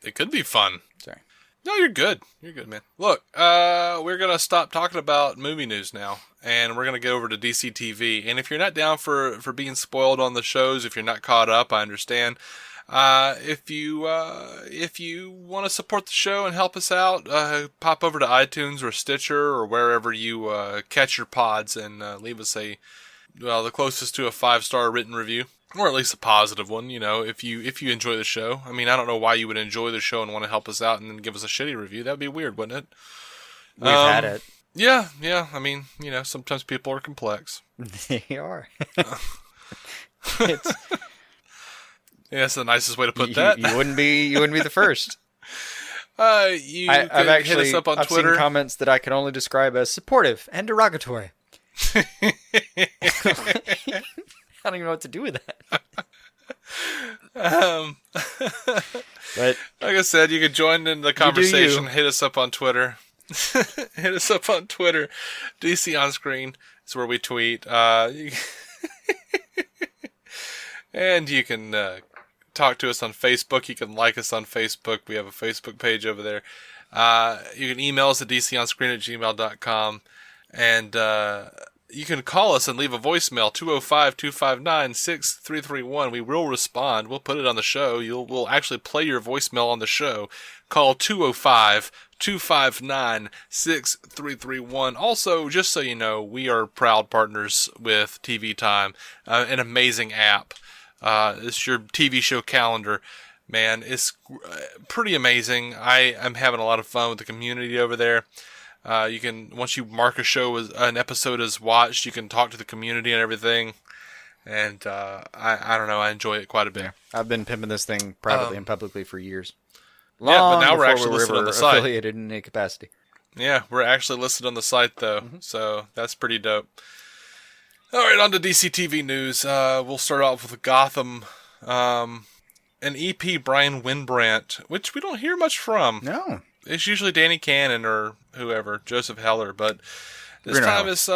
It could be fun. Sorry. No, you're good. You're good, man. Look, we're going to stop talking about movie news now, and we're going to get over to DC TV. And if you're not down for being spoiled on the shows, if you're not caught up, I understand. If you want to support the show and help us out, pop over to iTunes or Stitcher or wherever you catch your pods and leave us the closest to a 5-star written review, or at least a positive one. You know, if you enjoy the show. I mean, I don't know why you would enjoy the show and want to help us out and then give us a shitty review. That'd be weird, wouldn't it? We've had it. Yeah. I mean, you know, sometimes people are complex. They are. Yeah, that's the nicest way to put that. You wouldn't be the first. I've actually hit us up on Twitter. Seen comments that I can only describe as supportive and derogatory. I don't even know what to do with that. But like I said, you can join in the conversation. Hit us up on Twitter. Hit us up on Twitter. DC On Screen is where we tweet. And you can talk to us on Facebook. You can like us on Facebook. We have a Facebook page over there. You can email us at dconscreen@gmail.com. And you can call us and leave a voicemail, 205-259-6331. We will respond. We'll put it on the show. We'll actually play your voicemail on the show. Call 205-259-6331. Also, just so you know, we are proud partners with TV Time, an amazing app. It's your TV show calendar. Man, it's pretty amazing. I am having a lot of fun with the community over there. You can, once you mark a show as an episode as watched, you can talk to the community and everything. And I don't know, I enjoy it quite a bit. Yeah, I've been pimping this thing privately and publicly for years. But now we're actually listed on the site. Affiliated in any capacity. Yeah, we're actually listed on the site though, so that's pretty dope. All right, on to DC TV news. We'll start off with Gotham. An EP Brian Windbrandt, which we don't hear much from. No. It's usually Danny Cannon or whoever, Joseph Heller, but this Bruno time it's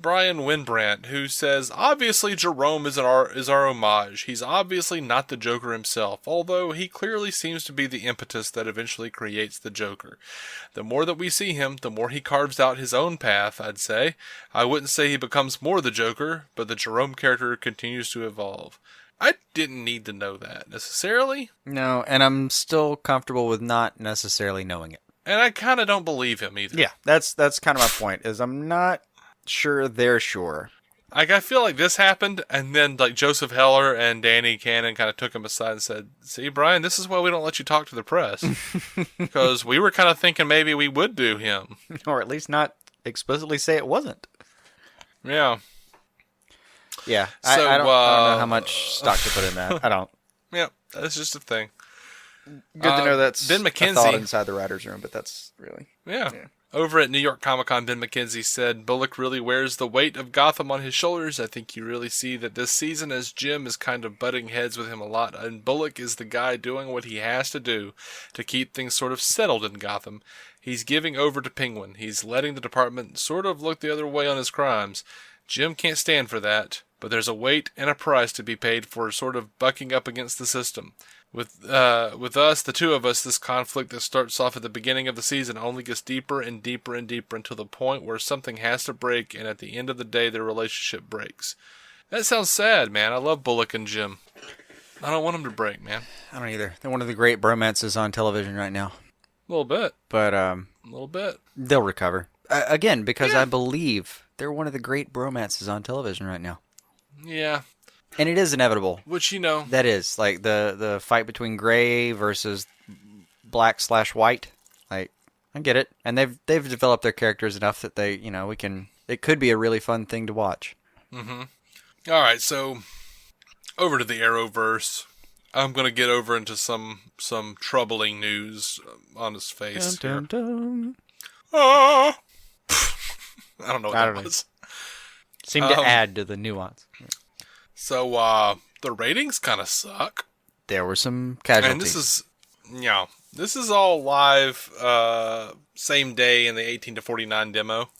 Brian Windbrandt, who says, obviously Jerome is our homage. He's obviously not the Joker himself, although he clearly seems to be the impetus that eventually creates the Joker. The more that we see him, the more he carves out his own path, I'd say. I wouldn't say he becomes more the Joker, but the Jerome character continues to evolve. I didn't need to know that, necessarily. No, and I'm still comfortable with not necessarily knowing it. And I kind of don't believe him either. Yeah, that's kind of my point, is I'm not sure they're sure. Like, I feel like this happened, and then like Joseph Heller and Danny Cannon kind of took him aside and said, see, Brian, this is why we don't let you talk to the press. Because we were kind of thinking maybe we would do him. Or at least not explicitly say it wasn't. Yeah. Yeah, So, I don't know how much stock to put in that. I don't. Yeah, that's just a thing. Good to know that's Ben McKenzie, a thought inside the writer's room, but that's really... Yeah. Over at New York Comic Con, Ben McKenzie said, Bullock really wears the weight of Gotham on his shoulders. I think you really see that this season as Jim is kind of butting heads with him a lot, and Bullock is the guy doing what he has to do to keep things sort of settled in Gotham. He's giving over to Penguin. He's letting the department sort of look the other way on his crimes. Jim can't stand for that, but there's a weight and a price to be paid for sort of bucking up against the system. With us, the two of us, this conflict that starts off at the beginning of the season only gets deeper and deeper and deeper until the point where something has to break, and at the end of the day, their relationship breaks. That sounds sad, man. I love Bullock and Jim. I don't want them to break, man. I don't either. They're one of the great bromances on television right now. A little bit. But, a little bit. They'll recover. Again, because I believe they're one of the great bromances on television right now. Yeah. And it is inevitable. Which, you know. That is. Like, the fight between gray versus black/white. Like, I get it. And they've developed their characters enough that they, you know, it could be a really fun thing to watch. Mm-hmm. All right, so over to the Arrowverse. I'm going to get over into some troubling news on his face. Dun, dun, dun. Ah! I don't know what that was. Seemed to add to the nuance. So, the ratings kind of suck. There were some casualties. And this is all live, same day in the 18 to 49 demo.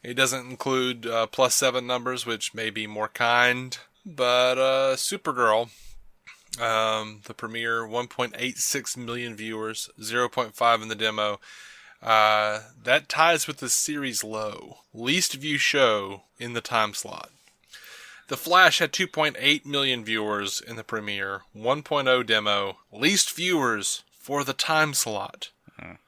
It doesn't include +7 numbers, which may be more kind. But Supergirl, the premiere, 1.86 million viewers, 0.5 in the demo. That ties with the series low. Least view show in the time slot. The Flash had 2.8 million viewers in the premiere, 1.0 demo, least viewers for the time slot.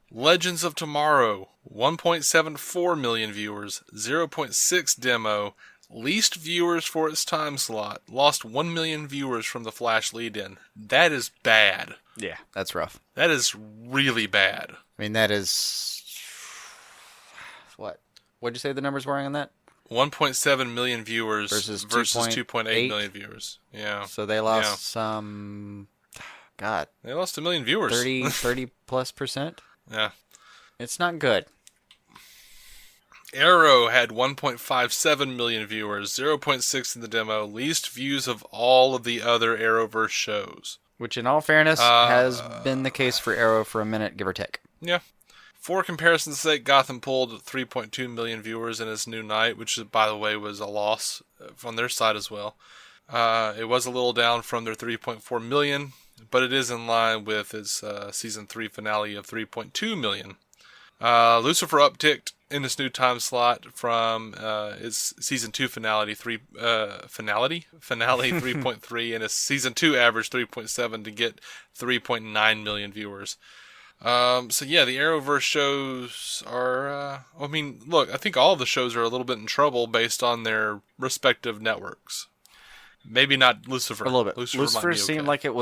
Legends of Tomorrow, 1.74 million viewers, 0.6 demo, least viewers for its time slot, lost 1 million viewers from the Flash lead-in. That is bad. Yeah, that's rough. That is really bad. I mean, that is... What? What'd you say the numbers were on that? 1.7 million viewers versus 2.8 million viewers. Yeah. So they lost some... God. They lost 1 million viewers. 30+%? Yeah. It's not good. Arrow had 1.57 million viewers, 0.6 in the demo, least views of all of the other Arrowverse shows. Which, in all fairness, has been the case for Arrow for a minute, give or take. Yeah. For comparison's sake, Gotham pulled 3.2 million viewers in its new night, which, by the way, was a loss on their side as well. It was a little down from their 3.4 million, but it is in line with its Season 3 finale of 3.2 million. Lucifer upticked in its new time slot from its Season 2 finale 3.3 and its Season 2 average 3.7 to get 3.9 million viewers. So yeah, the Arrowverse shows are, look, I think all of the shows are a little bit in trouble based on their respective networks. Maybe not Lucifer. A little bit. Lucifer seemed like it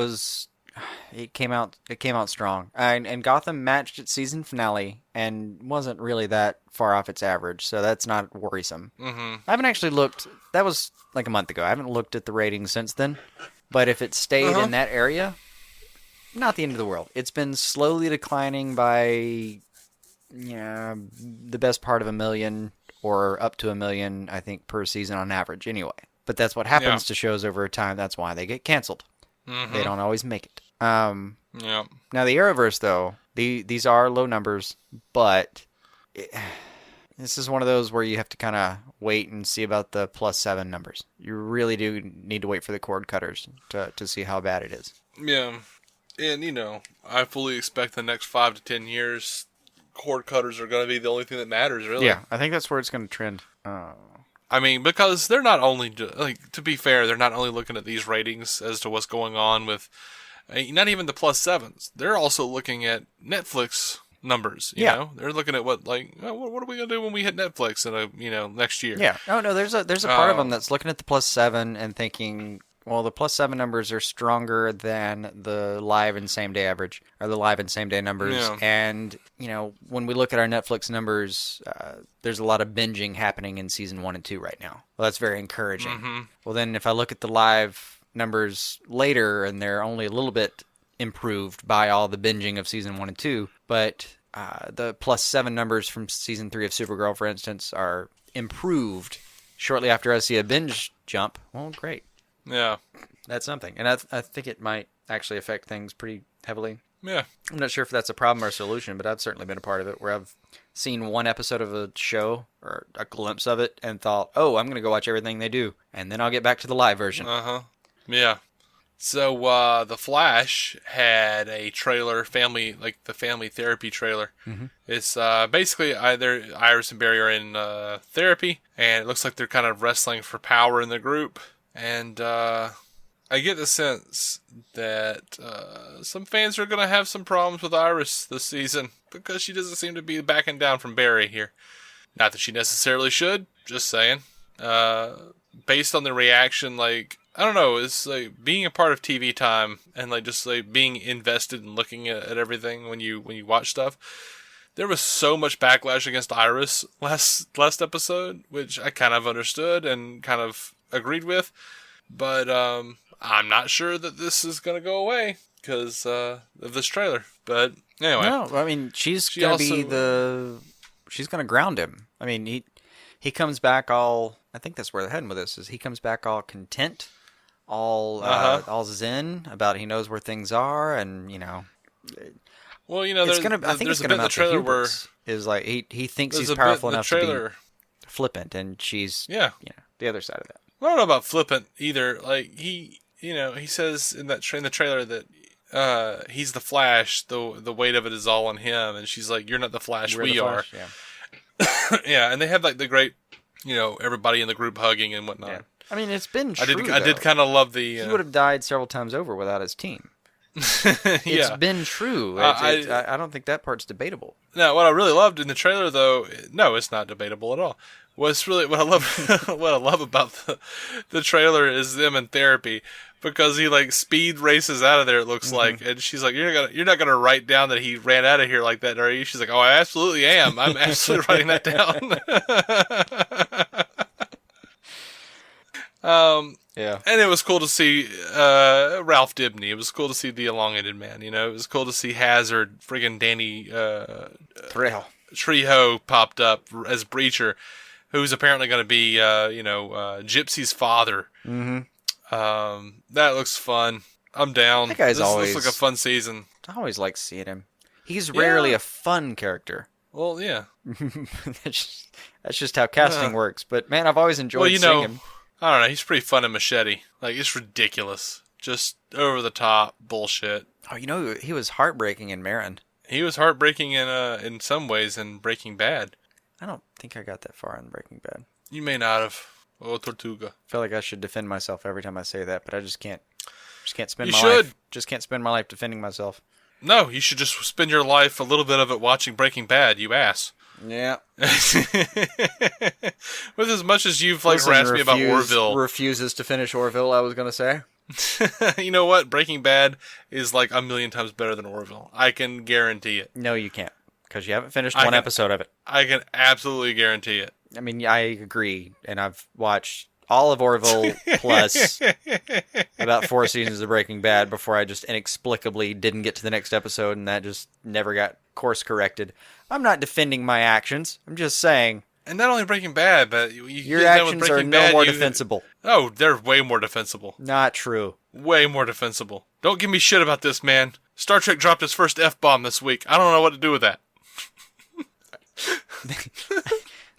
came out strong. And Gotham matched its season finale and wasn't really that far off its average, so that's not worrisome. Mm-hmm. I haven't actually looked, that was like a month ago. I haven't looked at the ratings since then, but if it stayed in that area, not the end of the world. It's been slowly declining by the best part of 1 million or up to 1 million, I think, per season on average anyway. But that's what happens to shows over time. That's why they get canceled. Mm-hmm. They don't always make it. Now, the Arrowverse, though, these are low numbers, but this is one of those where you have to kind of wait and see about the +7 numbers. You really do need to wait for the cord cutters to see how bad it is. Yeah. And, I fully expect the next 5 to 10 years, cord cutters are going to be the only thing that matters, really. Yeah, I think that's where it's going to trend. Because they're not only, to be fair, they're not only looking at these ratings as to what's going on with, not even the +7s. They're also looking at Netflix numbers, you know? They're looking at what are we going to do when we hit Netflix in next year? Yeah. Oh, no, there's a part of them that's looking at the +7 and thinking, well, the +7 numbers are stronger than the live and same day average, or the live and same day numbers. Yeah. And, when we look at our Netflix numbers, there's a lot of binging happening in season 1 and 2 right now. Well, that's very encouraging. Mm-hmm. Well, then if I look at the live numbers later, and they're only a little bit improved by all the binging of season 1 and 2, but the +7 numbers from season 3 of Supergirl, for instance, are improved shortly after I see a binge jump. Well, great. Yeah. That's something. And I think it might actually affect things pretty heavily. Yeah. I'm not sure if that's a problem or a solution, but I've certainly been a part of it where I've seen one episode of a show or a glimpse of it and thought, oh, I'm going to go watch everything they do. And then I'll get back to the live version. Uh-huh. Yeah. So the Flash had a trailer, the family therapy trailer. Mm-hmm. It's basically either Iris and Barry are in therapy, and it looks like they're kind of wrestling for power in the group. And I get the sense that some fans are going to have some problems with Iris this season because she doesn't seem to be backing down from Barry here. Not that she necessarily should, just saying. Based on the reaction, like, I don't know, it's like being a part of TV time and like just like being invested and looking at everything when you watch stuff. There was so much backlash against Iris last episode, which I kind of understood and kind of agreed with, but I'm not sure that this is going to go away because of this trailer. But anyway, no, I mean she's going to ground him. I mean he comes back all. I think that's where they're heading with this. Is he comes back all content, all zen about he knows where things are, and Well, it's gonna. I think it's gonna amount to hubris. Is like he thinks he's powerful enough to be flippant, and she's the other side of that. I don't know about flippant either. Like he says in the trailer that he's the Flash. The weight of it is all on him, and she's like, "You're not the Flash. We are." Yeah. Yeah, and they have like the great, everybody in the group hugging and whatnot. Yeah. I mean, it's been true. I did kind of love the. He would have died several times over without his team. Yeah. It's been true. I don't think that part's debatable. Now, what I really loved in the trailer, though, no, it's not debatable at all. What's really what I love, what I love about the trailer is them in therapy, because he like speed races out of there. It looks like, and she's like, "You're not gonna write down that he ran out of here like that, are you?" She's like, "Oh, I absolutely am. I'm absolutely writing that down." Yeah. And it was cool to see Ralph Dibny. It was cool to see the elongated man. It was cool to see Hazard, friggin' Danny Trejo popped up as Breacher, who's apparently going to be Gypsy's father. Mm-hmm. That looks fun. I'm down. That guy's this always looks like a fun season. I always like seeing him. He's rarely a fun character. Well, yeah. That's just how casting works. But man, I've always enjoyed seeing him. I don't know. He's pretty fun in Machete. Like, it's ridiculous. Just over the top bullshit. Oh, he was heartbreaking in Marin. He was heartbreaking in some ways in Breaking Bad. I don't think I got that far in Breaking Bad. You may not have. Oh, Tortuga. I feel like I should defend myself every time I say that, but I just can't. Spend my life defending myself. No, you should just spend your life, a little bit of it, watching Breaking Bad, you ass. Yeah. With as much as you've harassed me about Orville. Refuses to finish Orville, I was going to say. You know what? Breaking Bad is like a million times better than Orville. I can guarantee it. No, you can't. Because you haven't finished one episode of it. I can absolutely guarantee it. I mean, I agree. And I've watched all of Orville plus about 4 seasons of Breaking Bad before I just inexplicably didn't get to the next episode, and that just never got course corrected. I'm not defending my actions. I'm just saying. And not only Breaking Bad, but your actions are no more defensible. Oh, they're way more defensible. Not true. Way more defensible. Don't give me shit about this, man. Star Trek dropped its first F-bomb this week. I don't know what to do with that.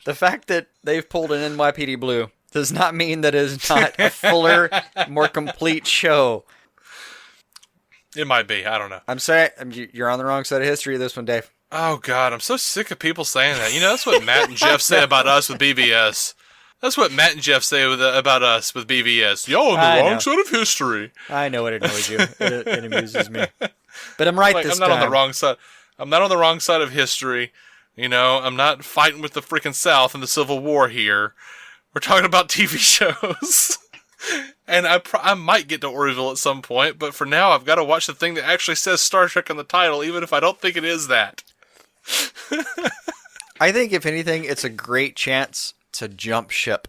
The fact that they've pulled an NYPD Blue does not mean that it is not a fuller, more complete show. It might be. I don't know. I'm saying you're on the wrong side of history of this one, Dave. Oh, God. I'm so sick of people saying that. That's what Matt and Jeff say about us with BVS. That's what Matt and Jeff say about us with BVS. Y'all on the wrong side of history. I know it annoys you. It amuses me. But I'm right this time. I'm not on the wrong side. I'm not on the wrong side of history. I'm not fighting with the freaking South in the Civil War here. We're talking about TV shows. And I might get to Orville at some point, but for now I've got to watch the thing that actually says Star Trek in the title, even if I don't think it is that. I think, if anything, it's a great chance to jump ship.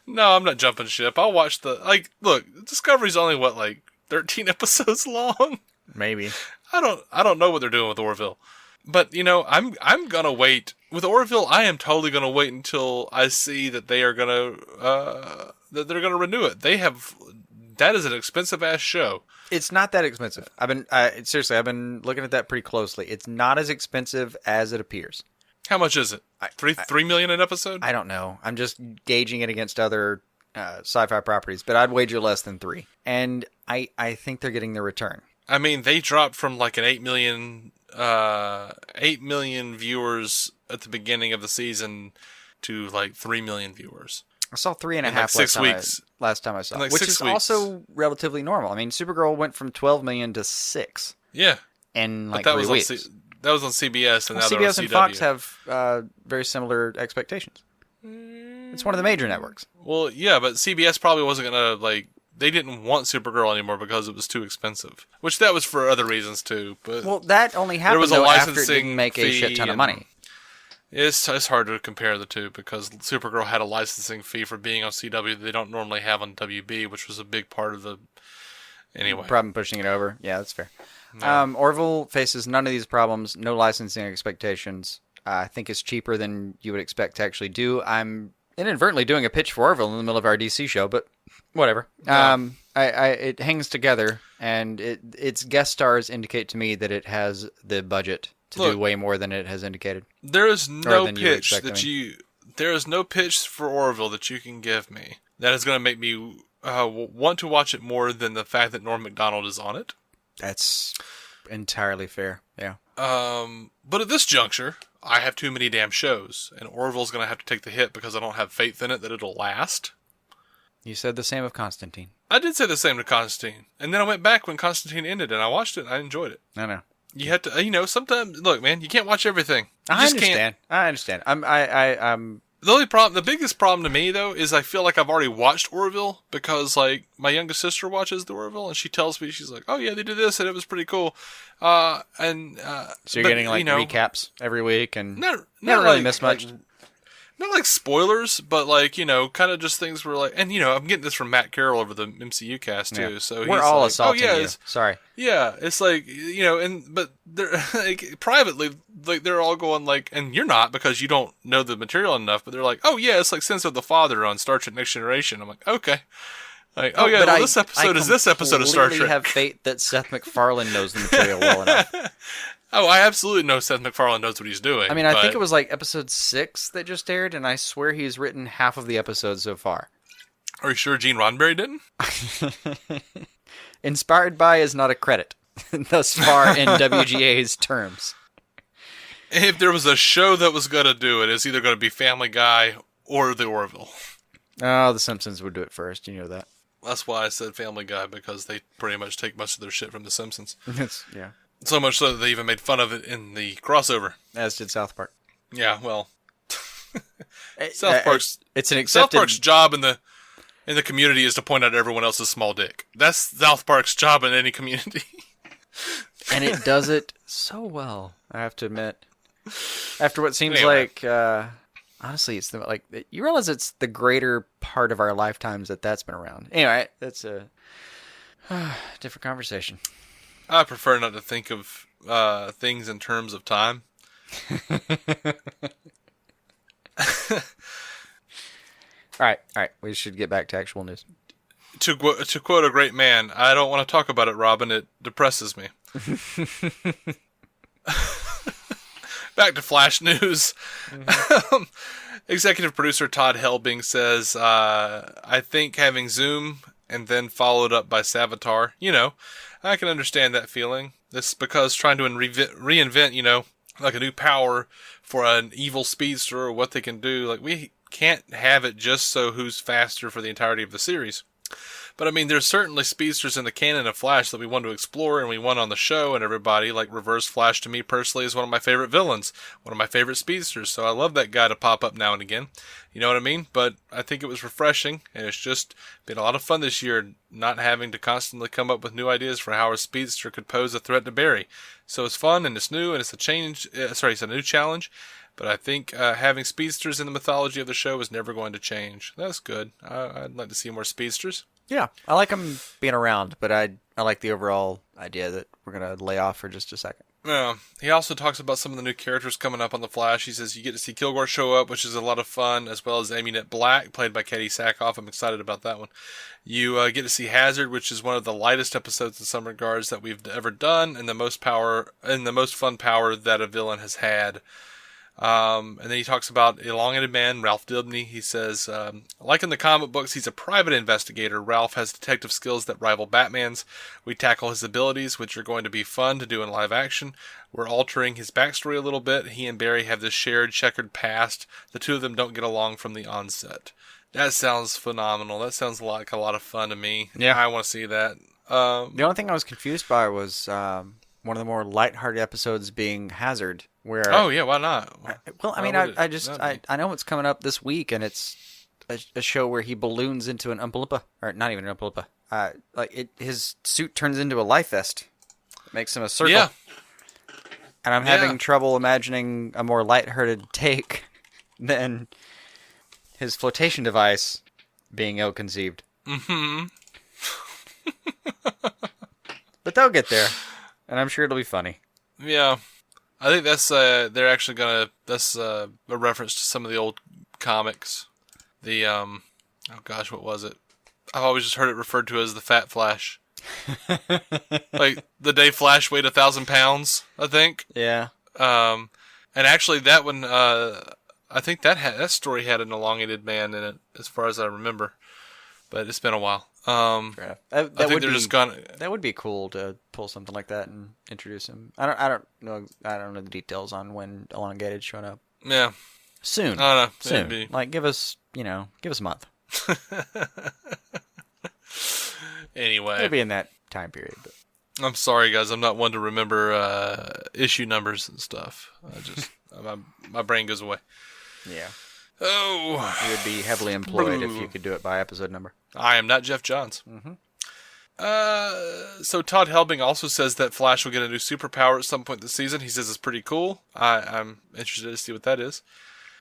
No, I'm not jumping ship. I'll watch look, Discovery's only 13 episodes long? Maybe. I don't know what they're doing with Orville. But, I'm gonna wait. With Orville, I am totally gonna wait until I see that they are gonna renew it. That is an expensive ass show. It's not that expensive. I've been looking at that pretty closely. It's not as expensive as it appears. How much is it? $3 million an episode? I don't know. I'm just gauging it against other sci-fi properties, but I'd wager less than 3. And I think they're getting their return. I mean, they dropped from like an 8 million viewers at the beginning of the season to like 3 million viewers. I saw 3.5 like 6 weeks. Last time I saw, like which 6 is weeks. Also relatively normal. I mean, Supergirl went from 12 million to 6. Yeah, in like but 3 weeks. That was on CBS, and now they're on CBS and CW. Fox have very similar expectations. It's one of the major networks. Well, yeah, but CBS probably wasn't gonna like. They didn't want Supergirl anymore because it was too expensive. Which that was for other reasons too. But well, that only happened was a though, after it licensing didn't make a shit ton of money. It's hard to compare the two because Supergirl had a licensing fee for being on CW that they don't normally have on WB, which was a big part of the. Anyway, Problem pushing it over. Yeah, that's fair. Yeah. Orville faces none of these problems. No licensing expectations. I think it's cheaper than you would expect to actually do. I'm inadvertently doing a pitch for Orville in the middle of our DC show, but whatever. Yeah. It hangs together, and its guest stars indicate to me that it has the budget to do way more than it has indicated. There is no pitch There is no pitch for Orville that you can give me that is going to make me want to watch it more than the fact that Norm Macdonald is on it. That's entirely fair. Yeah. But at this juncture, I have too many damn shows, and Orville's going to have to take the hit because I don't have faith in it that it'll last. You said the same of Constantine. I did say the same to Constantine, and then I went back when Constantine ended, and I watched it, and I enjoyed it. I know. You have to, sometimes, look, man, you can't watch everything. I understand. I'm. The biggest problem to me, though, is I feel like I've already watched Orville because, like, my youngest sister watches the Orville, and she tells me, she's like, oh, yeah, they did this, and it was pretty cool. So you're getting, like, recaps every week, and not never really miss much. Not like spoilers, but, like, kind of just things where, like, and, I'm getting this from Matt Carroll over the MCU cast, too, so we're he's all like, assaulting you. Sorry. Yeah, it's like, but they're, like, privately, like, they're all going, like, and you're not because you don't know the material enough, but they're like, oh, yeah, it's like Sense of the Father on Star Trek Next Generation. I'm like, okay. Like, this episode is this episode of Star Trek. I have faith that Seth MacFarlane knows the material well enough. Oh, I absolutely know Seth MacFarlane knows what he's doing. I mean, I think it was like episode 6 that just aired, and I swear he's written half of the episodes so far. Are you sure Gene Roddenberry didn't? Inspired by is not a credit thus far in WGA's terms. If there was a show that was going to do it, it's either going to be Family Guy or The Orville. Oh, The Simpsons would do it first. You know that. That's why I said Family Guy, because they pretty much take most of their shit from The Simpsons. Yeah. So much so that they even made fun of it in the crossover. As did South Park. Yeah, well, South Park's job in the community is to point out everyone else's small dick. That's South Park's job in any community. And it does it so well, I have to admit. After what seems like, honestly, it's you realize it's the greater part of our lifetimes that's been around. Anyway, that's a different conversation. I prefer not to think of things in terms of time. All right. We should get back to actual news. To quote a great man, I don't want to talk about it, Robin. It depresses me. Back to Flash news. Mm-hmm. Executive producer Todd Helbing says, I think having Zoom and then followed up by Savitar, I can understand that feeling. This is because trying to reinvent, like a new power for an evil speedster or what they can do. Like, we can't have it just so who's faster for the entirety of the series. But, I mean, there's certainly speedsters in the canon of Flash that we want to explore and we want on the show, and everybody, like Reverse Flash to me personally is one of my favorite villains, one of my favorite speedsters, so I love that guy to pop up now and again. You know what I mean? But I think it was refreshing, and it's just been a lot of fun this year not having to constantly come up with new ideas for how a speedster could pose a threat to Barry. So it's fun, and it's new, and it's a new challenge. But I think having speedsters in the mythology of the show is never going to change. That's good. I'd like to see more speedsters. Yeah, I like them being around, but I like the overall idea that we're going to lay off for just a second. Yeah. He also talks about some of the new characters coming up on The Flash. He says you get to see Kilgore show up, which is a lot of fun, as well as Amy Nett Black, played by Katie Sackhoff. I'm excited about that one. You get to see Hazard, which is one of the lightest episodes in some regards that we've ever done, and the most fun power that a villain has had. And then he talks about Elongated Man, Ralph Dibny. He says, like in the comic books, he's a private investigator. Ralph has detective skills that rival Batman's. We tackle his abilities, which are going to be fun to do in live action. We're altering his backstory a little bit. He and Barry have this shared checkered past. The two of them don't get along from the onset. That sounds phenomenal. That sounds like a lot of fun to me. Yeah. I want to see that. The only thing I was confused by was one of the more lighthearted episodes being Hazard. Where oh, yeah, why not? I know what's coming up this week, and it's a show where he balloons into an Oompa Loompa. Or not even an Oompa Loompa. His suit turns into a life vest. It makes him a circle. Yeah. And I'm having trouble imagining a more lighthearted take than his flotation device being ill-conceived. Mm-hmm. But they'll get there, and I'm sure it'll be funny. Yeah. I think that's they're actually that's a reference to some of the old comics. The oh gosh, what was it? I've always just heard it referred to as the Fat Flash. Like the day Flash weighed 1,000 pounds, I think. Yeah. And actually that one, I think that story had an Elongated Man in it, as far as I remember. But it's been a while. That I think would they're be, just gonna. That would be cool to pull something like that and introduce him. I don't know the details on when Elongated's showing up. Yeah. Soon. I don't know. Soon. Maybe. Like give us a month. Anyway. It'll be in that time period. But. I'm sorry, guys. I'm not one to remember issue numbers and stuff. I just my brain goes away. Yeah. Oh. You would be heavily employed if you could do it by episode number. I am not Jeff Johns. Mm-hmm. So Todd Helbing also says that Flash will get a new superpower at some point this season. He says it's pretty cool. I'm interested to see what that is.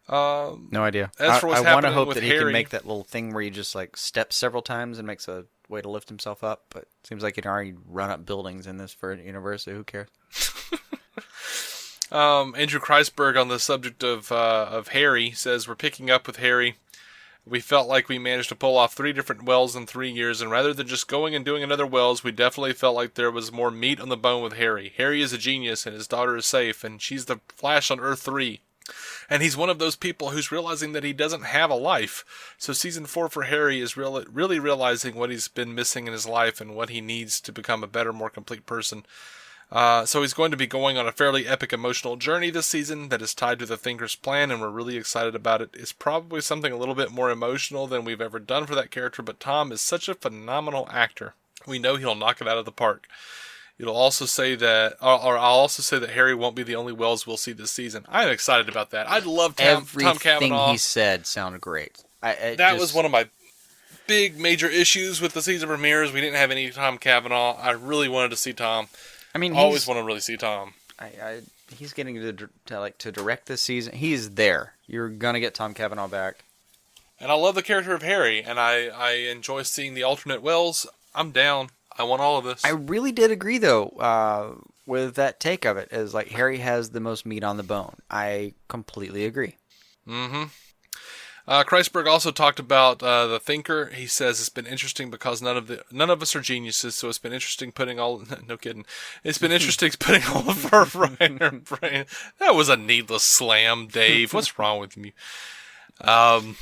No idea. As for what's I want to happening hope with that he Harry, can make that little thing where he just like steps several times and makes a way to lift himself up. But it seems like he can already run up buildings in this for a university. Who cares? Andrew Kreisberg on the subject of Harry says we're picking up with Harry. We felt like we managed to pull off 3 different Wells in 3 years, and rather than just going and doing another Wells, we definitely felt like there was more meat on the bone with Harry. Harry is a genius, and his daughter is safe, and she's the Flash on Earth 3. And he's one of those people who's realizing that he doesn't have a life. So season 4 for Harry is really realizing what he's been missing in his life and what he needs to become a better, more complete person. So he's going to be going on a fairly epic emotional journey this season that is tied to the Thinker's plan, and we're really excited about it. It's probably something a little bit more emotional than we've ever done for that character, but Tom is such a phenomenal actor. We know he'll knock it out of the park. It'll also say that, or I'll also say that Harry won't be the only Wells we'll see this season. I'm excited about that. I'd love Tom Cavanaugh. Everything he said sounded great. That was one of my big major issues with the season premieres. We didn't have any Tom Cavanaugh. I really wanted to see Tom. I mean, always want to really see Tom. He's getting to direct this season. He's there. You're gonna get Tom Cavanaugh back. And I love the character of Harry, and I enjoy seeing the alternate Wells. I'm down. I want all of this. I really did agree, though, with that take of it, as like Harry has the most meat on the bone. I completely agree. Mm-hmm. Kreisberg also talked about the Thinker. He says it's been interesting because none of us are geniuses, so it's been interesting putting all. No kidding. It's been interesting putting all of our writer brain. That was a needless slam, Dave. What's wrong with you? I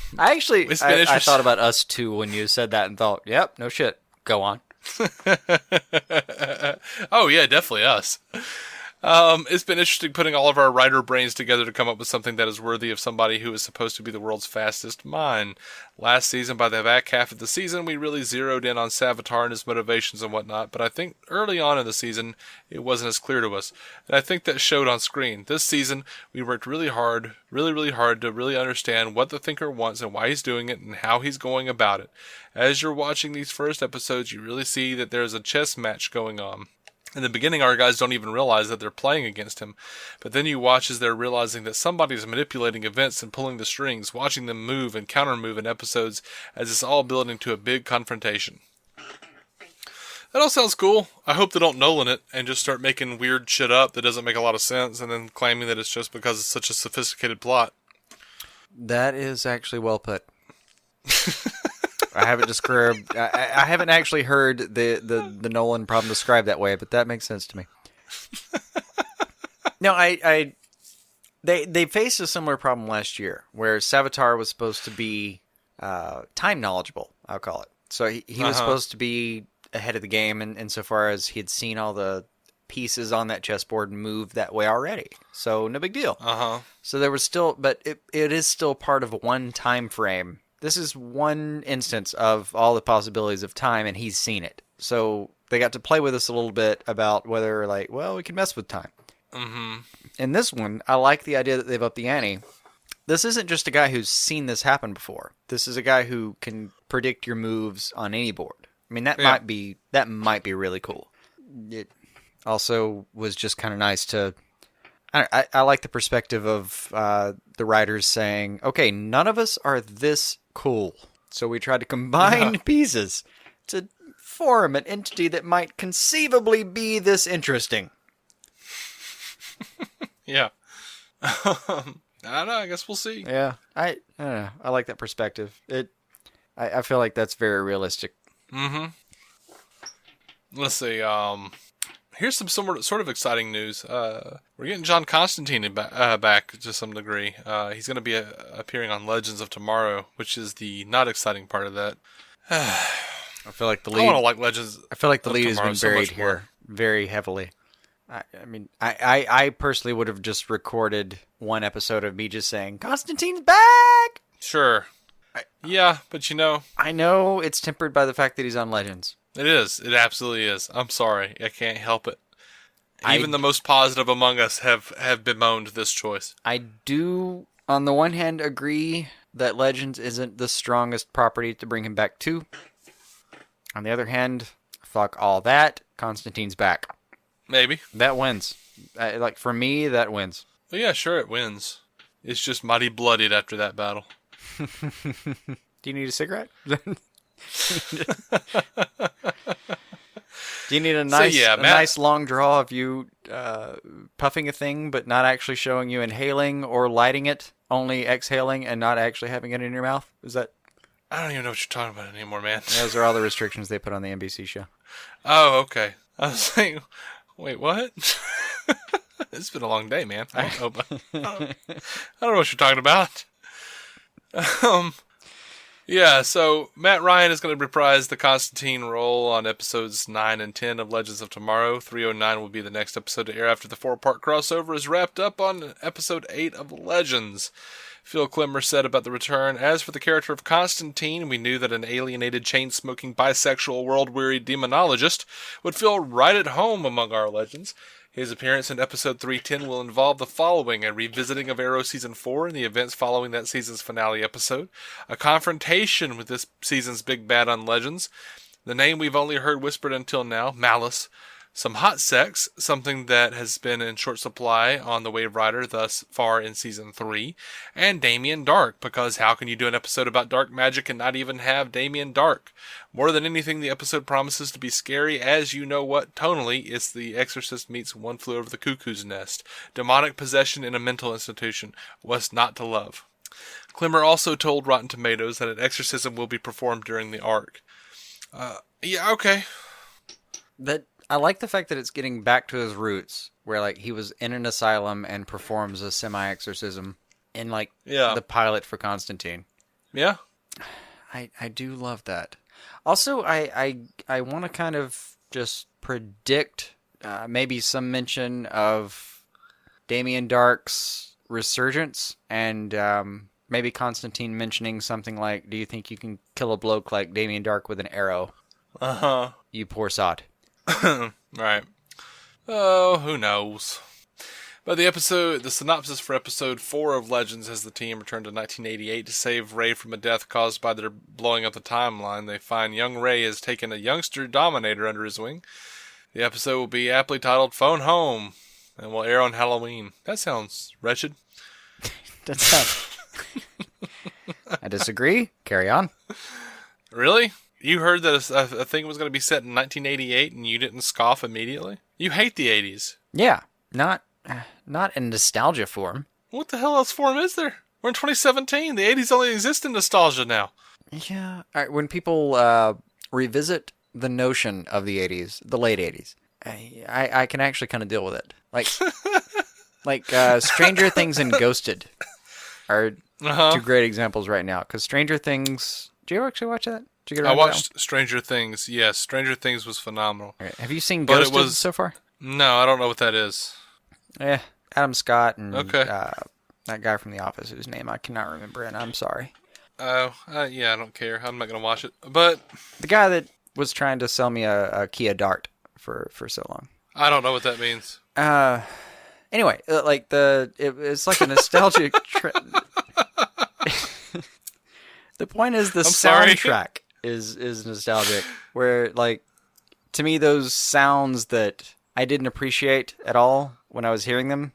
thought about us too when you said that and thought, yep, no shit. Go on. Oh yeah, definitely us. It's been interesting putting all of our writer brains together to come up with something that is worthy of somebody who is supposed to be the world's fastest mind. Last season, by the back half of the season, we really zeroed in on Savitar and his motivations and whatnot, but I think early on in the season, it wasn't as clear to us. And I think that showed on screen. This season, we worked really hard to really understand what the Thinker wants and why he's doing it and how he's going about it. As you're watching these first episodes, you really see that there's a chess match going on. In the beginning, our guys don't even realize that they're playing against him. But then you watch as they're realizing that somebody's manipulating events and pulling the strings, watching them move and counter-move in episodes as it's all building to a big confrontation. That all sounds cool. I hope they don't Nolan it and just start making weird shit up that doesn't make a lot of sense and then claiming that it's just because it's such a sophisticated plot. That is actually well put. I haven't described. I haven't actually heard the Nolan problem described that way, but that makes sense to me. No, They faced a similar problem last year, where Savitar was supposed to be time knowledgeable, I'll call it. So he was supposed to be ahead of the game insofar as he had seen all the pieces on that chessboard move that way already. So no big deal. So there was still, but it is still part of one time frame. This is one instance of all the possibilities of time, and he's seen it. So they got to play with us a little bit about whether, like, well, we can mess with time. In this one, I like the idea that they've upped the ante. This isn't just a guy who's seen this happen before. This is a guy who can predict your moves on any board. I mean, that might be really cool. It also was just kind of nice to... I like the perspective of the writers saying, okay, none of us are this cool. So we tried to combine pieces to form an entity that might conceivably be this interesting. Yeah. I don't know. I guess we'll see. Yeah. I don't know. I like that perspective. I feel like that's very realistic. Let's see. Here's some sort of exciting news. We're getting John Constantine back to some degree. He's going to be appearing on Legends of Tomorrow, which is the not exciting part of that. I feel like the lead. I want to like Legends. I feel like the lead has been buried here very heavily. I mean, I personally would have just recorded one episode of me just saying, Constantine's back! Sure. Yeah, but you know... I know it's tempered by the fact that he's on Legends. It is. It absolutely is. I'm sorry. I can't help it. Even the most positive among us have bemoaned this choice. I do, on the one hand, agree that Legends isn't the strongest property to bring him back to. On the other hand, fuck all that. Constantine's back. Maybe. That wins. For me, that wins. Well, yeah, sure, it wins. It's just mighty bloodied after that battle. Do you need a cigarette? Do you need a nice long draw of you puffing a thing but not actually showing you inhaling or lighting it, only exhaling and not actually having it in your mouth? Is that... I don't even know what you're talking about anymore, man. Those are all the restrictions they put on the NBC show. Oh, okay. I was saying, wait, what? It's been a long day, man. I don't know what you're talking about. Yeah, so Matt Ryan is going to reprise the Constantine role on episodes 9 and 10 of Legends of Tomorrow. 309 will be the next episode to air after the 4-part crossover is wrapped up on episode 8 of Legends. Phil Klemmer said about the return, as for the character of Constantine, we knew that an alienated, chain-smoking, bisexual, world-weary demonologist would feel right at home among our legends. His appearance in episode 310 will involve the following: a revisiting of Arrow Season 4 and the events following that season's finale episode, a confrontation with this season's big bad on Legends, the name we've only heard whispered until now, Malice, some hot sex, something that has been in short supply on the Wave Rider thus far in Season 3, and Damien Dark, because how can you do an episode about dark magic and not even have Damien Dark? More than anything, the episode promises to be scary, as you know what, tonally, it's The Exorcist meets One Flew Over the Cuckoo's Nest. Demonic possession in a mental institution. What's not to love? Klemmer also told Rotten Tomatoes that an exorcism will be performed during the arc. Yeah, okay. I like the fact that it's getting back to his roots, where like he was in an asylum and performs a semi-exorcism in the pilot for Constantine. Yeah. I do love that. Also, I want to kind of just predict maybe some mention of Damien Dark's resurgence, and maybe Constantine mentioning something like, do you think you can kill a bloke like Damien Dark with an arrow? Uh-huh. You poor sod. Right. Oh, who knows? But the synopsis for episode 4 of Legends has the team return to 1988 to save Ray from a death caused by their blowing up the timeline. They find young Ray has taken a youngster Dominator under his wing. The episode will be aptly titled Phone Home and will air on Halloween. That sounds wretched. That sounds... I disagree. Carry on. Really? You heard that a thing was going to be set in 1988 and you didn't scoff immediately? You hate the 80s. Yeah, not in nostalgia form. What the hell else form is there? We're in 2017. The 80s only exist in nostalgia now. Yeah. All right, when people revisit the notion of the 80s, the late 80s, I can actually kind of deal with it. Like, Like Stranger Things and Ghosted are two great examples right now. Because Stranger Things, did you actually watch that? Did you get around to that watched Stranger Things. Yes, Stranger Things was phenomenal. one? Right. Have you seen Ghosted so far? No, I don't know what that is. Yeah, Adam Scott and that guy from The Office whose name I cannot remember, and I'm sorry. Oh, yeah, I don't care. I'm not going to watch it. But the guy that was trying to sell me a Kia Dart for so long. I don't know what that means. Anyway, like it's like a nostalgic. The point is the soundtrack is nostalgic. Where like to me those sounds that I didn't appreciate at all when I was hearing them,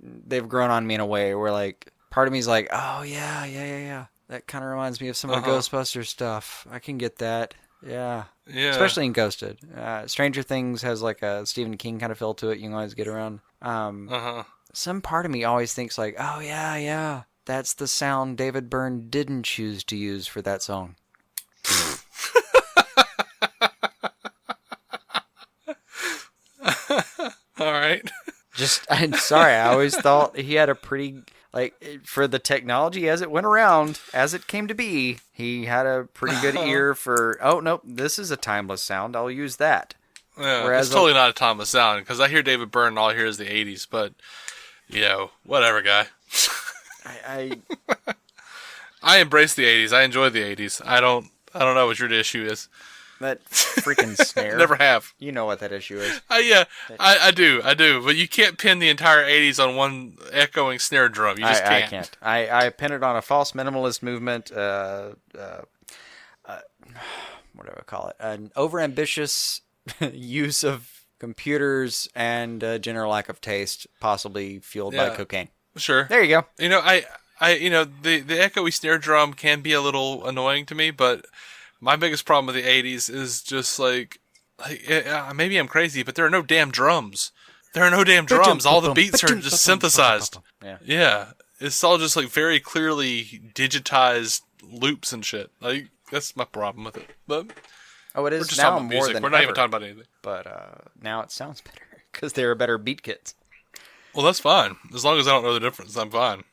they've grown on me in a way where like part of me is like, oh yeah. That kind of reminds me of some of the Ghostbusters stuff. I can get that. Yeah. Especially in Ghosted. Stranger Things has like a Stephen King kind of feel to it. You can always get around. Some part of me always thinks like, oh yeah. That's the sound David Byrne didn't choose to use for that song. All right. I'm sorry. I always thought he had a pretty, like, for the technology as it went around, as it came to be, he had a pretty good ear for, oh, nope, this is a timeless sound. I'll use that. Yeah, whereas it's totally not a timeless sound, because I hear David Byrne and all I hear is the 80s, but, whatever, guy. I embrace the 80s. I enjoy the 80s. I don't know what your issue is. That freaking snare. Never have. You know what that issue is. I do. But you can't pin the entire 80s on one echoing snare drum. You just can't. I can't. I pin it on a false minimalist movement, what do I call it? An overambitious use of computers and a general lack of taste, possibly fueled by cocaine. Sure. There you go. The echoey snare drum can be a little annoying to me, but my biggest problem with the 80s is just like maybe I'm crazy, but there are no damn drums. There are no damn drums. All the beats are just synthesized. Yeah. It's all just like very clearly digitized loops and shit. Like that's my problem with it. But it is we're just now talking about more music. than We're not ever, even talking about anything. But now it sounds better because there are better beat kits. Well, that's fine. As long as I don't know the difference, I'm fine.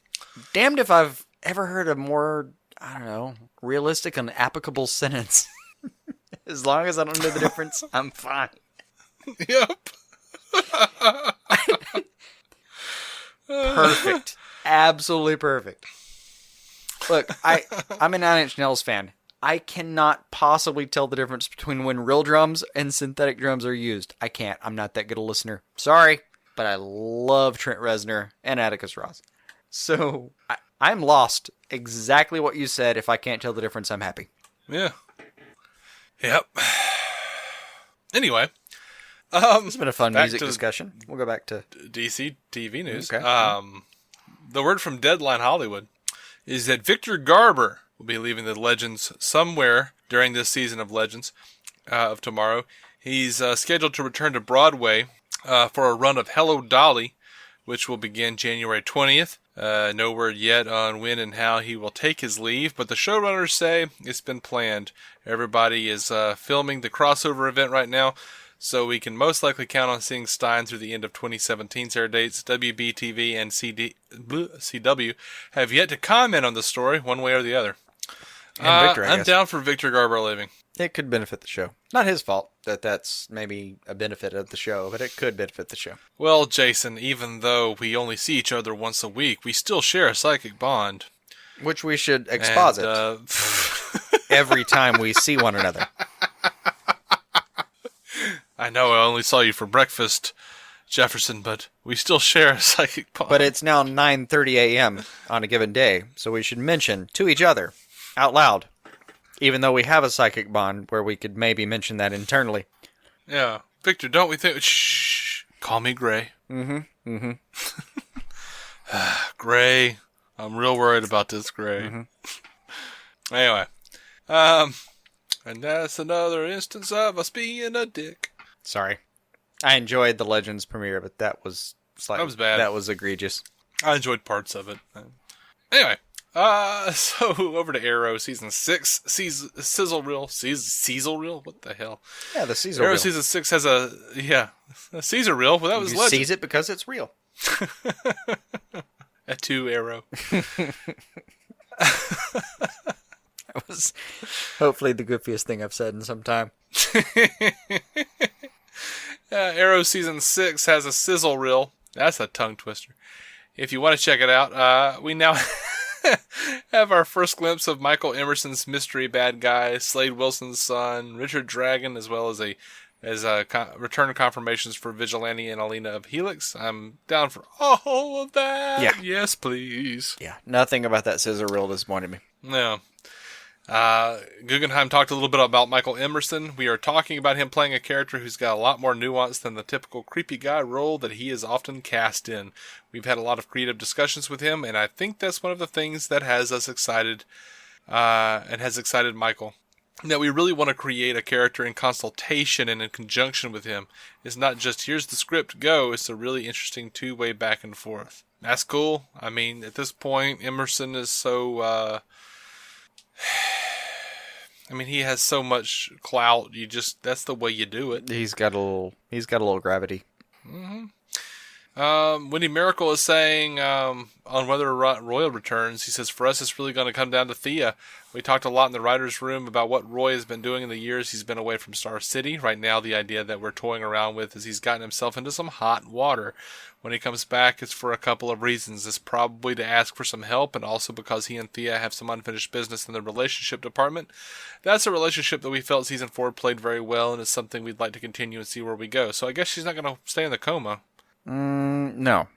Damned if I've ever heard a more, I don't know, realistic and applicable sentence. As long as I don't know the difference, I'm fine. Yep. Perfect. Absolutely perfect. Look, I'm a Nine Inch Nails fan. I cannot possibly tell the difference between when real drums and synthetic drums are used. I can't. I'm not that good a listener. Sorry. But I love Trent Reznor and Atticus Ross. So I'm lost. Exactly what you said. If I can't tell the difference, I'm happy. Yeah. Yep. Anyway. It's been a fun music discussion. We'll go back to DC TV news. Okay. The word from Deadline Hollywood is that Victor Garber will be leaving the Legends somewhere during this season of Legends of Tomorrow. He's scheduled to return to Broadway for a run of Hello, Dolly, which will begin January 20th. No word yet on when and how he will take his leave, but the showrunners say it's been planned. Everybody is filming the crossover event right now, so we can most likely count on seeing Stein through the end of 2017's air dates. WBTV and CW have yet to comment on the story one way or the other. And Victor, I'm down for Victor Garber leaving. It could benefit the show. Not his fault that's maybe a benefit of the show, but it could benefit the show. Well, Jason, even though we only see each other once a week, we still share a psychic bond. Which we should exposit every time we see one another. I know I only saw you for breakfast, Jefferson, but we still share a psychic bond. But it's now 9:30 a.m. on a given day, so we should mention to each other out loud. Even though we have a psychic bond where we could maybe mention that internally. Yeah. Victor, don't we think... Shh. Call me Gray. Mm-hmm. Gray. I'm real worried about this, Gray. Mm-hmm. Anyway. And that's another instance of us being a dick. Sorry. I enjoyed the Legends premiere, but that was slightly... That was bad. That was egregious. I enjoyed parts of it. Anyway. So over to Arrow season 6, sizzle reel, Caesar reel. What the hell? Yeah, the Caesar Arrow reel. season 6 has a Caesar reel. Well, that was You legend. seize it because it's real. A 2 Arrow. That was hopefully the goofiest thing I've said in some time. Arrow season 6 has a sizzle reel. That's a tongue twister. If you want to check it out, we now have our first glimpse of Michael Emerson's mystery bad guy, Slade Wilson's son, Richard Dragon, as well as return confirmations for Vigilante and Alina of Helix. I'm down for all of that. Yeah. Yes, please. Yeah, nothing about that scissor reel disappointed me. No. Guggenheim talked a little bit about Michael Emerson. We are talking about him playing a character who's got a lot more nuance than the typical creepy guy role that he is often cast in. We've had a lot of creative discussions with him, and I think that's one of the things that has us excited, and has excited Michael. That we really want to create a character in consultation and in conjunction with him. It's not just, here's the script, go. It's a really interesting two-way back and forth. That's cool. I mean, at this point, Emerson is so... I mean, he has so much clout. That's the way you do it. He's got a little gravity. Mm-hmm. Wendy Miracle is saying on whether Roy returns, he says, for us, it's really going to come down to Thea. We talked a lot in the writer's room about what Roy has been doing in the years he's been away from Star City. Right now, the idea that we're toying around with is he's gotten himself into some hot water. When he comes back, it's for a couple of reasons. It's probably to ask for some help, and also because he and Thea have some unfinished business in the relationship department. That's a relationship that we felt season 4 played very well, and it's something we'd like to continue and see where we go. So I guess she's not going to stay in the coma. No.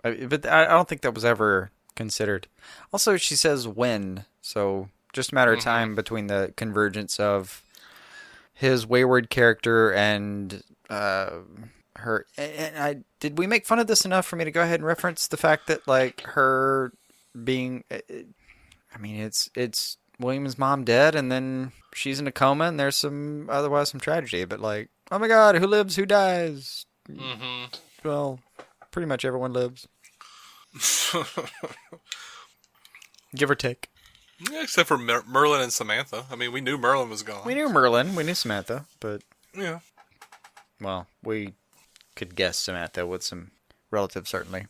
But I don't think that was ever considered. Also, she says when, so just a matter of time between the convergence of his wayward character and her. And did we make fun of this enough for me to go ahead and reference the fact that, like, her being, I mean, it's William's mom dead, and then she's in a coma, and there's some tragedy, but, like, oh my God, who lives, who dies? Mm-hmm. Well, pretty much everyone lives. Give or take. Yeah, except for Merlin and Samantha. I mean, we knew Merlin was gone. We knew Merlin, we knew Samantha, but... Yeah. Well, we could guess Samantha with some relative certainty.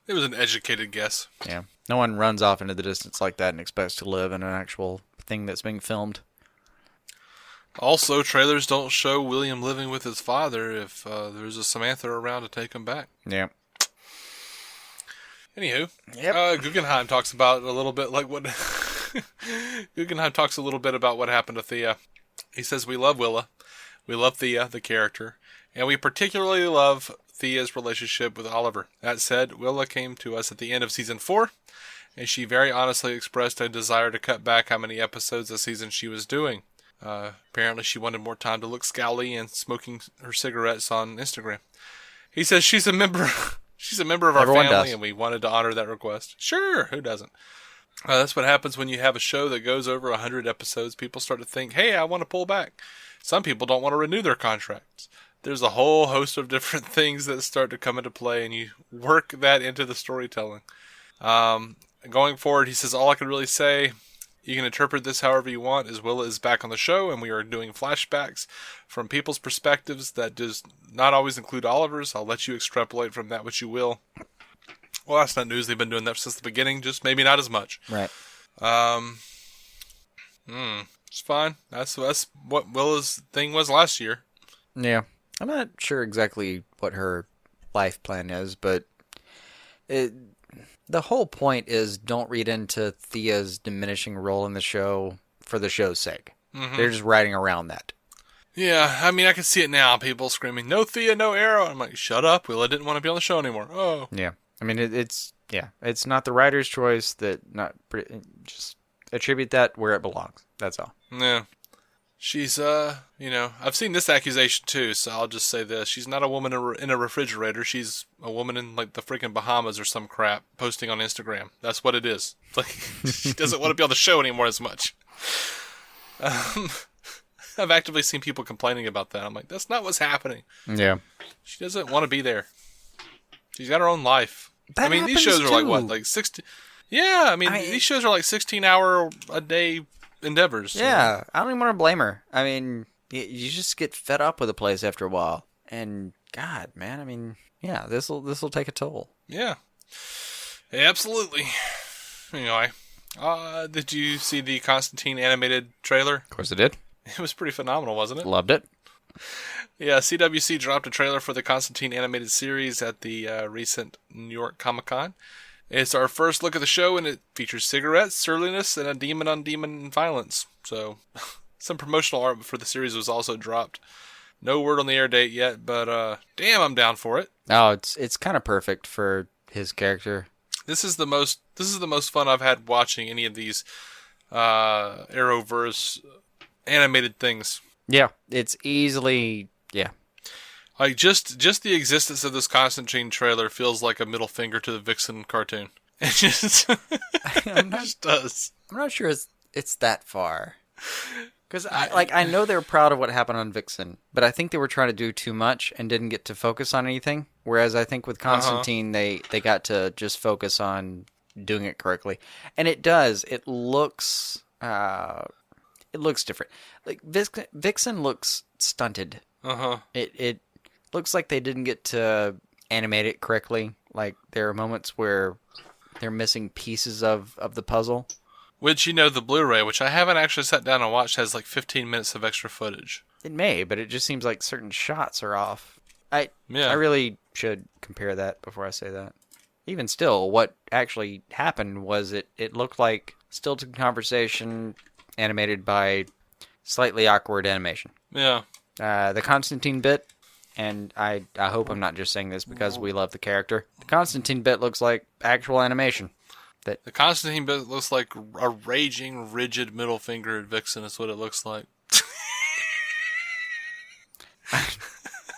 It was an educated guess. Yeah. No one runs off into the distance like that and expects to live in an actual thing that's being filmed. Also, trailers don't show William living with his father if there's a Samantha around to take him back. Yeah. Anywho, Yep. Guggenheim talks about a little bit like what Guggenheim talks a little bit about what happened to Thea. He says, we love Willa, we love Thea, the character, and we particularly love Thea's relationship with Oliver. That said, Willa came to us at the end of season 4, and she very honestly expressed a desire to cut back how many episodes a season she was doing. Apparently she wanted more time to look scowly and smoking her cigarettes on Instagram. He says she's a member of our Everyone family, does. and we wanted to honor that request. Sure, who doesn't? That's what happens when you have a show that goes over 100 episodes. People start to think, hey, I want to pull back. Some people don't want to renew their contracts. There's a whole host of different things that start to come into play, and you work that into the storytelling. Going forward, he says, all I can really say, you can interpret this however you want, as Willa is back on the show, and we are doing flashbacks from people's perspectives that does not always include Oliver's. I'll let you extrapolate from that what you will. Well, that's not news. They've been doing that since the beginning, just maybe not as much. Right. It's fine. That's what Willa's thing was last year. Yeah. I'm not sure exactly what her life plan is, but the whole point is don't read into Thea's diminishing role in the show for the show's sake. Mm-hmm. They're just writing around that. Yeah, I mean, I can see it now. People screaming, no Thea, no Arrow. I'm like, shut up. Willa didn't want to be on the show anymore. Oh. Yeah. I mean, it's not the writer's choice. Just attribute that where it belongs. That's all. Yeah. She's, I've seen this accusation too, so I'll just say this. She's not a woman in a refrigerator. She's a woman in, like, the freaking Bahamas or some crap posting on Instagram. That's what it is. Like, she doesn't want to be on the show anymore as much. I've actively seen people complaining about that. I'm like, that's not what's happening. Yeah. She doesn't want to be there. She's got her own life. I mean, these shows are like, what, like 60... Yeah, I mean, these shows are like 16-hour-a-day endeavors. Yeah, I don't even want to blame her. I mean, you just get fed up with the place after a while. And, God, man, I mean, yeah, this'll take a toll. Yeah. Absolutely. Anyway, did you see the Constantine animated trailer? Of course I did. It was pretty phenomenal, wasn't it? Loved it. Yeah, CWC dropped a trailer for the Constantine animated series at the recent New York Comic-Con. It's our first look at the show, and it features cigarettes, surliness, and a demon-on-demon violence. So, some promotional art for the series was also dropped. No word on the air date yet, but damn, I'm down for it. Oh, it's kind of perfect for his character. This is the most fun I've had watching any of these Arrowverse animated things. Yeah, it's easily Like just the existence of this Constantine trailer feels like a middle finger to the Vixen cartoon. It just just does. I'm not sure it's that far. Because I know they're proud of what happened on Vixen, but I think they were trying to do too much and didn't get to focus on anything. Whereas I think with Constantine, they got to just focus on doing it correctly, and it does. It looks different. Like Vixen looks stunted. It looks like they didn't get to animate it correctly. Like there are moments where they're missing pieces of the puzzle. Which, the Blu-ray, which I haven't actually sat down and watched, has like 15 minutes of extra footage. It may, but it just seems like certain shots are off. I really should compare that before I say that. Even still, what actually happened was it looked like stilted conversation animated by slightly awkward animation. Yeah. The Constantine bit, and I hope I'm not just saying this because we love the character. The Constantine bit looks like actual animation. The Constantine bit looks like a raging, rigid middle finger at Vixen is what it looks like.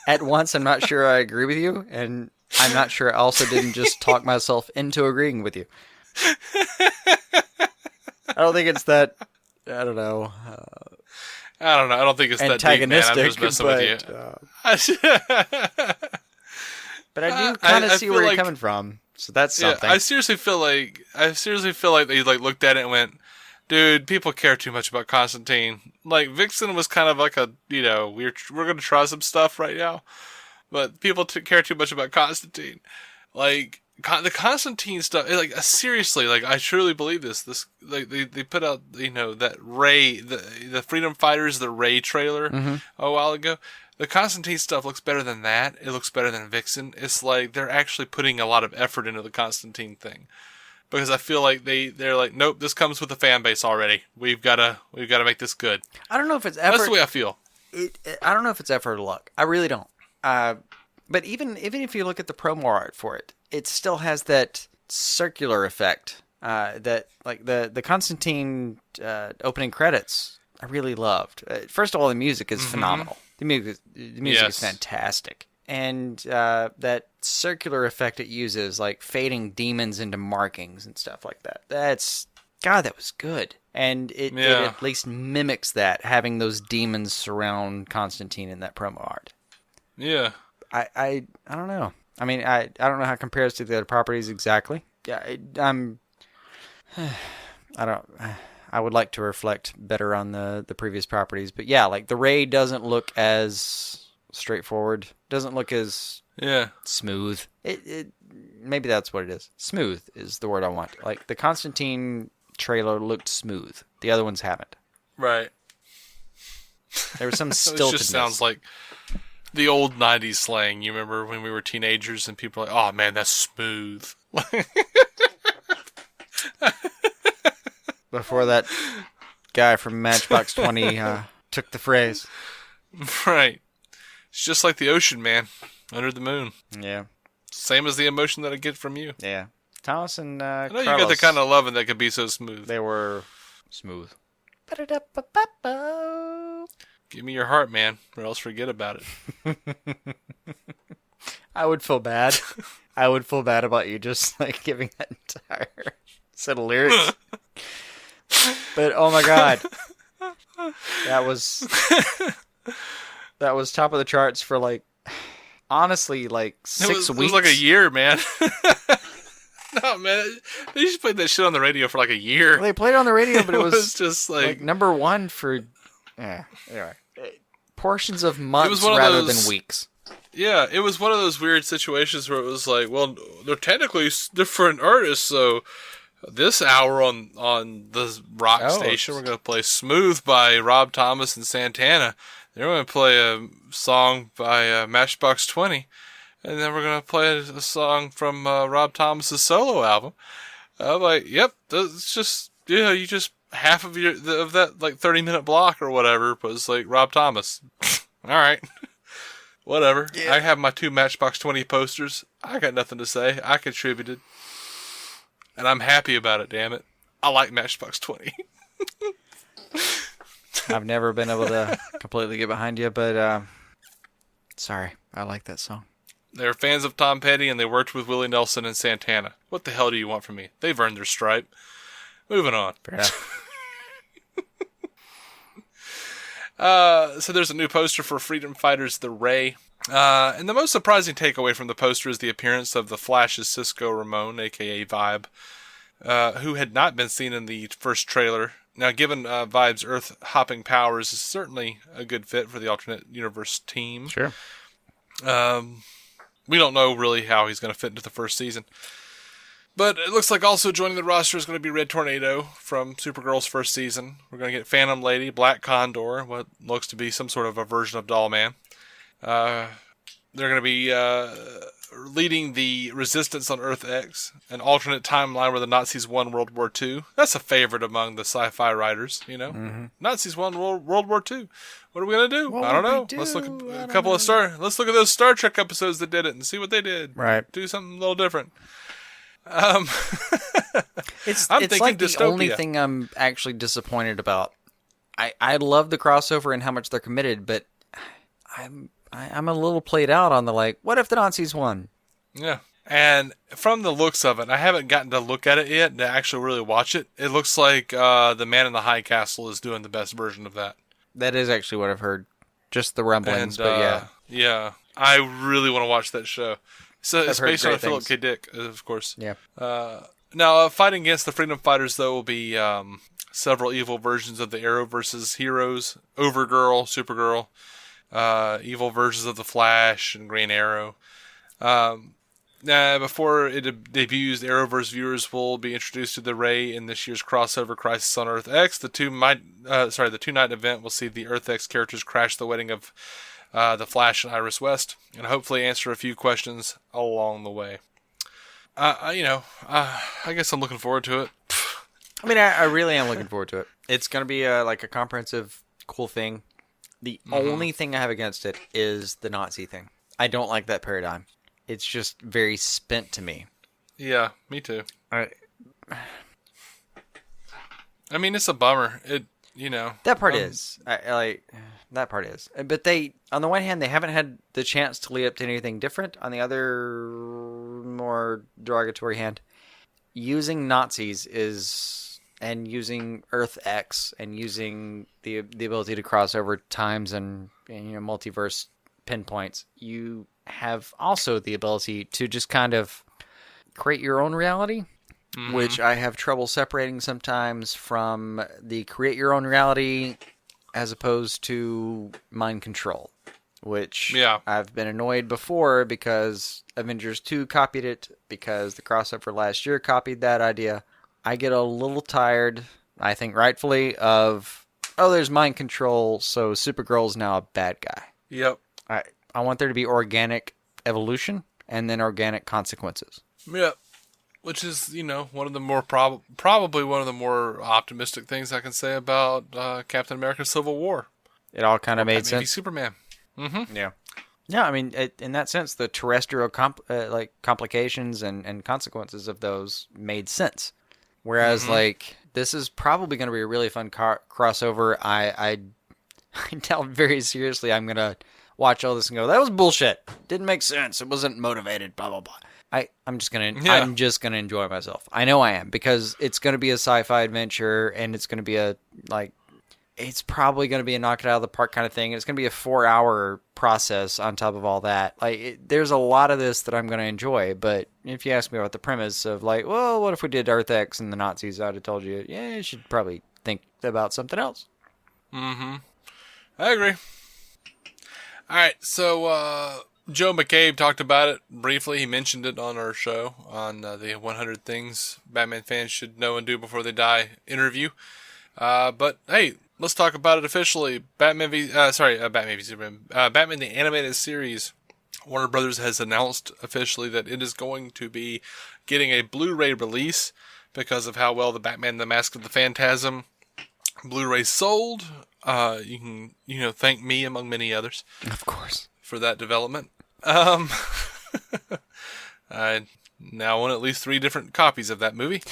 At once, I'm not sure I agree with you, and I'm not sure I also didn't just talk myself into agreeing with you. I don't think it's that, I don't know. I don't know. I don't think it's that deep, man. I'm just messing with you. But I do kind of see where you're coming from. So that's something. I seriously feel like they like looked at it and went, dude, people care too much about Constantine. Like Vixen was kind of like a, we're going to try some stuff right now, but people care too much about Constantine. Like the Constantine stuff, like seriously, like I truly believe this. This like they put out that Ray, the Freedom Fighters, the Ray trailer a while ago. The Constantine stuff looks better than that. It looks better than Vixen. It's like they're actually putting a lot of effort into the Constantine thing, because I feel like they're like, nope, this comes with a fan base already. We've got to make this good. I don't know if it's effort. That's the way I feel. I don't know if it's effort or luck. I really don't. But even if you look at the promo art for it, it still has that circular effect. That like the Constantine opening credits, I really loved. First of all, the music is phenomenal. The music is fantastic. And that circular effect it uses, like fading demons into markings and stuff like that. That was good. And it at least mimics that, having those demons surround Constantine in that promo art. Yeah. I don't know. I mean, I don't know how it compares to the other properties exactly. Yeah, I would like to reflect better on the previous properties, but yeah, like the Ray doesn't look as straightforward, doesn't look as smooth. It maybe that's what it is. Smooth is the word I want. Like the Constantine trailer looked smooth. The other ones haven't. Right. There was some stiltedness. It just sounds like the old 90s slang. You remember when we were teenagers and people were like, oh man, that's smooth. Before that guy from Matchbox 20 took the phrase. Right. It's just like the ocean, man. Under the moon. Yeah. Same as the emotion that I get from you. Yeah. Thomas and I know Carlos, you got the kind of loving that could be so smooth. They were smooth. Give me your heart, man, or else forget about it. I would feel bad. I would feel bad about you just like giving that entire set of lyrics. But oh my god, that was top of the charts for like honestly like 6 weeks. It was like a year, man. No, man. They just played that shit on the radio for like a year. Well, they played it on the radio, but it was just like number one for anyway, portions of months than weeks. Yeah, it was one of those weird situations where it was like, well, they're technically different artists, so this hour on the rock station, we're going to play Smooth by Rob Thomas and Santana. They're going to play a song by Matchbox 20. And then we're going to play a song from Rob Thomas's solo album. I'm like, yep, it's just, you just half of that like 30-minute block or whatever was like Rob Thomas. All right. Whatever. Yeah. I have my 2 Matchbox 20 posters. I got nothing to say. I contributed. And I'm happy about it, damn it. I like Matchbox 20. I've never been able to completely get behind you, but sorry. I like that song. They're fans of Tom Petty, and they worked with Willie Nelson and Santana. What the hell do you want from me? They've earned their stripe. Moving on. Fair enough. So there's a new poster for Freedom Fighters The Ray. And the most surprising takeaway from the poster is the appearance of the Flash's Cisco Ramon, a.k.a. Vibe, who had not been seen in the first trailer. Now, given Vibe's Earth-hopping powers, is certainly a good fit for the alternate universe team. Sure. We don't know really how he's going to fit into the first season. But it looks like also joining the roster is going to be Red Tornado from Supergirl's first season. We're going to get Phantom Lady, Black Condor, what looks to be some sort of a version of Dollman. They're going to be leading the Resistance on Earth X, an alternate timeline where the Nazis won World War II. That's a favorite among the sci-fi writers, you know. Mm-hmm. Nazis won World War II. What are we going to do? I don't know. Let's look at let's look at those Star Trek episodes that did it and see what they did. Right. Do something a little different. It's like the only thing I'm actually disappointed about. I love the crossover and how much they're committed, but I'm a little played out on the like, what if the Nazis won? Yeah. And from the looks of it, I haven't gotten to look at it yet to actually really watch it. It looks like the Man in the High Castle is doing the best version of that. That is actually what I've heard. Just the rumblings, but yeah. Yeah. I really want to watch that show. So it's based on Philip K. Dick, of course. Yeah. Now, fighting against the Freedom Fighters, though, will be several evil versions of the Arrowverse's heroes. Overgirl, Supergirl, evil versions of the Flash and Green Arrow. Before it debuts, Arrowverse viewers will be introduced to the Ray in this year's crossover Crisis on Earth X. The two-night event will see the Earth X characters crash the wedding of the Flash and Iris West, and hopefully answer a few questions along the way. I guess I'm looking forward to it. I mean, I really am looking forward to it. It's going to be like a comprehensive, cool thing. The only thing I have against it is the Nazi thing. I don't like that paradigm. It's just very spent to me. Yeah, me too. I mean, it's a bummer. That part is. That part is. But they, on the one hand, they haven't had the chance to lead up to anything different. On the other, more derogatory hand, using Nazis and using Earth X and using the ability to cross over times and multiverse pinpoints, you have also the ability to just kind of create your own reality, which I have trouble separating sometimes from the create your own reality as opposed to mind control, which I've been annoyed before because Avengers 2 copied it, because the crossover last year copied that idea. I get a little tired, I think rightfully, of, there's mind control, so Supergirl's now a bad guy. Yep. I want there to be organic evolution and then organic consequences. Yep. Which is, one of the more probably one of the more optimistic things I can say about Captain America: Civil War. It all kind of made sense. Maybe Superman. Mm-hmm. Yeah. Yeah, I mean, in that sense, the terrestrial complications and consequences of those made sense. Whereas, this is probably going to be a really fun crossover. I doubt very seriously I'm going to watch all this and go, that was bullshit. Didn't make sense. It wasn't motivated, blah, blah, blah. I'm just gonna enjoy myself. I know I am, because it's gonna be a sci-fi adventure, and it's gonna be it's probably going to be a knock it out of the park kind of thing. It's going to be a 4-hour process on top of all that. Like, there's a lot of this that I'm going to enjoy, but if you ask me about the premise of like, well, what if we did Earth X and the Nazis, I'd have told you, yeah, you should probably think about something else. Mm-hmm. I agree. All right, so Joe McCabe talked about it briefly. He mentioned it on our show on the 100 Things Batman fans should know and do before they die interview. But hey, let's talk about it officially. Batman v Superman. Batman the Animated Series. Warner Brothers has announced officially that it is going to be getting a Blu-ray release because of how well the Batman the Mask of the Phantasm Blu-ray sold. You can thank me among many others, of course, for that development. I now own at least 3 different copies of that movie.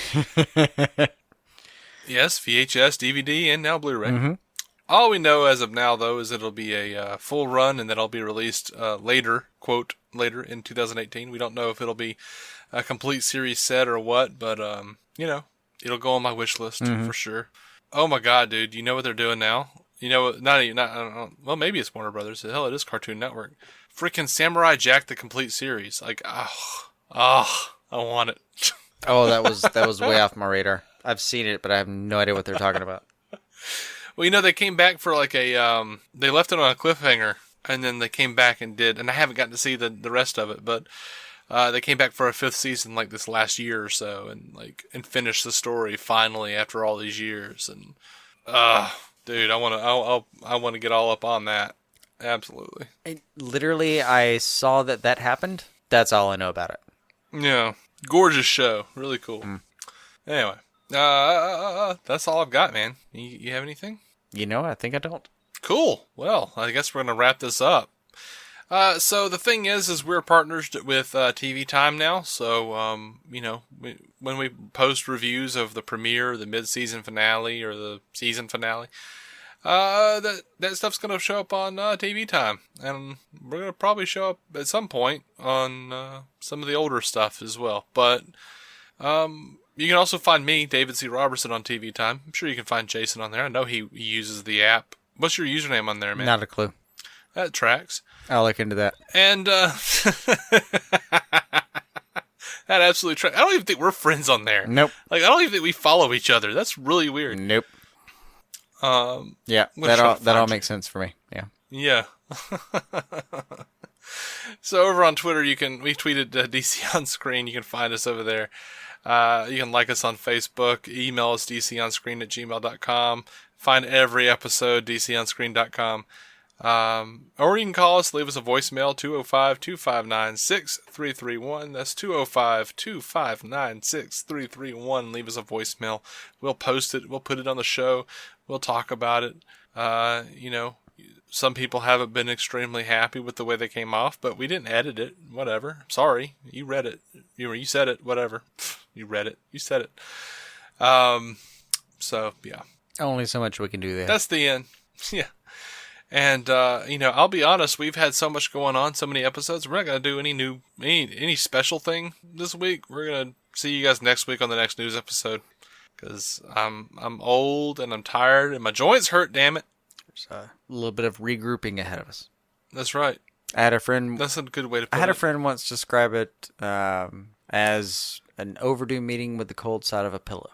Yes, VHS, DVD, and now Blu-ray. Mm-hmm. All we know as of now, though, is it'll be a full run and that it'll be released later, quote, later in 2018. We don't know if it'll be a complete series set or what, but, it'll go on my wish list for sure. Oh my god, dude, you know what they're doing now? You know, well, maybe it's Warner Brothers. Hell, it is Cartoon Network. Freaking Samurai Jack, the complete series. Like, I want it. Oh, that was way off my radar. I've seen it, but I have no idea what they're talking about. Well, they came back for like they left it on a cliffhanger, and then they came back and I haven't gotten to see the rest of it, but they came back for a 5th season like this last year or so, and finished the story finally after all these years, and dude, I want to get all up on that. Absolutely. Literally, I saw that happened. That's all I know about it. Yeah. Gorgeous show. Really cool. Anyway. That's all I've got, man. You have anything? I think I don't. Cool. Well, I guess we're going to wrap this up. So the thing is we're partners with TV Time now. So, when we post reviews of the premiere, the mid-season finale, or the season finale, that stuff's going to show up on TV Time. And we're going to probably show up at some point on some of the older stuff as well. But you can also find me, David C. Robertson, on TV Time. I'm sure you can find Jason on there. I know he uses the app. What's your username on there, man? Not a clue. That tracks. I'll look into that. And that absolutely tracks. I don't even think we're friends on there. Nope. Like, I don't even think we follow each other. That's really weird. Nope. Yeah, that all makes sense for me. Yeah. Yeah. So over on Twitter, we tweeted DC on Screen. You can find us over there. You can like us on Facebook. Email us dconscreen@gmail.com. Find every episode dconscreen.com. Or you can call us, leave us a voicemail, 205-259-6331. That's 205-259-6331. Leave us a voicemail. We'll post it. We'll put it on the show. We'll talk about it. Some people haven't been extremely happy with the way they came off, but we didn't edit it. Whatever. Sorry. You read it. You said it. Whatever. You read it. You said it. So, yeah. Only so much we can do there. That's the end. Yeah. And, I'll be honest, we've had so much going on, so many episodes. We're not going to do any special thing this week. We're going to see you guys next week on the next news episode. Because I'm old and I'm tired and my joints hurt, damn it. There's a little bit of regrouping ahead of us. That's right. I had a friend. That's a good way to put it. I had a friend once describe it as an overdue meeting with the cold side of a pillow.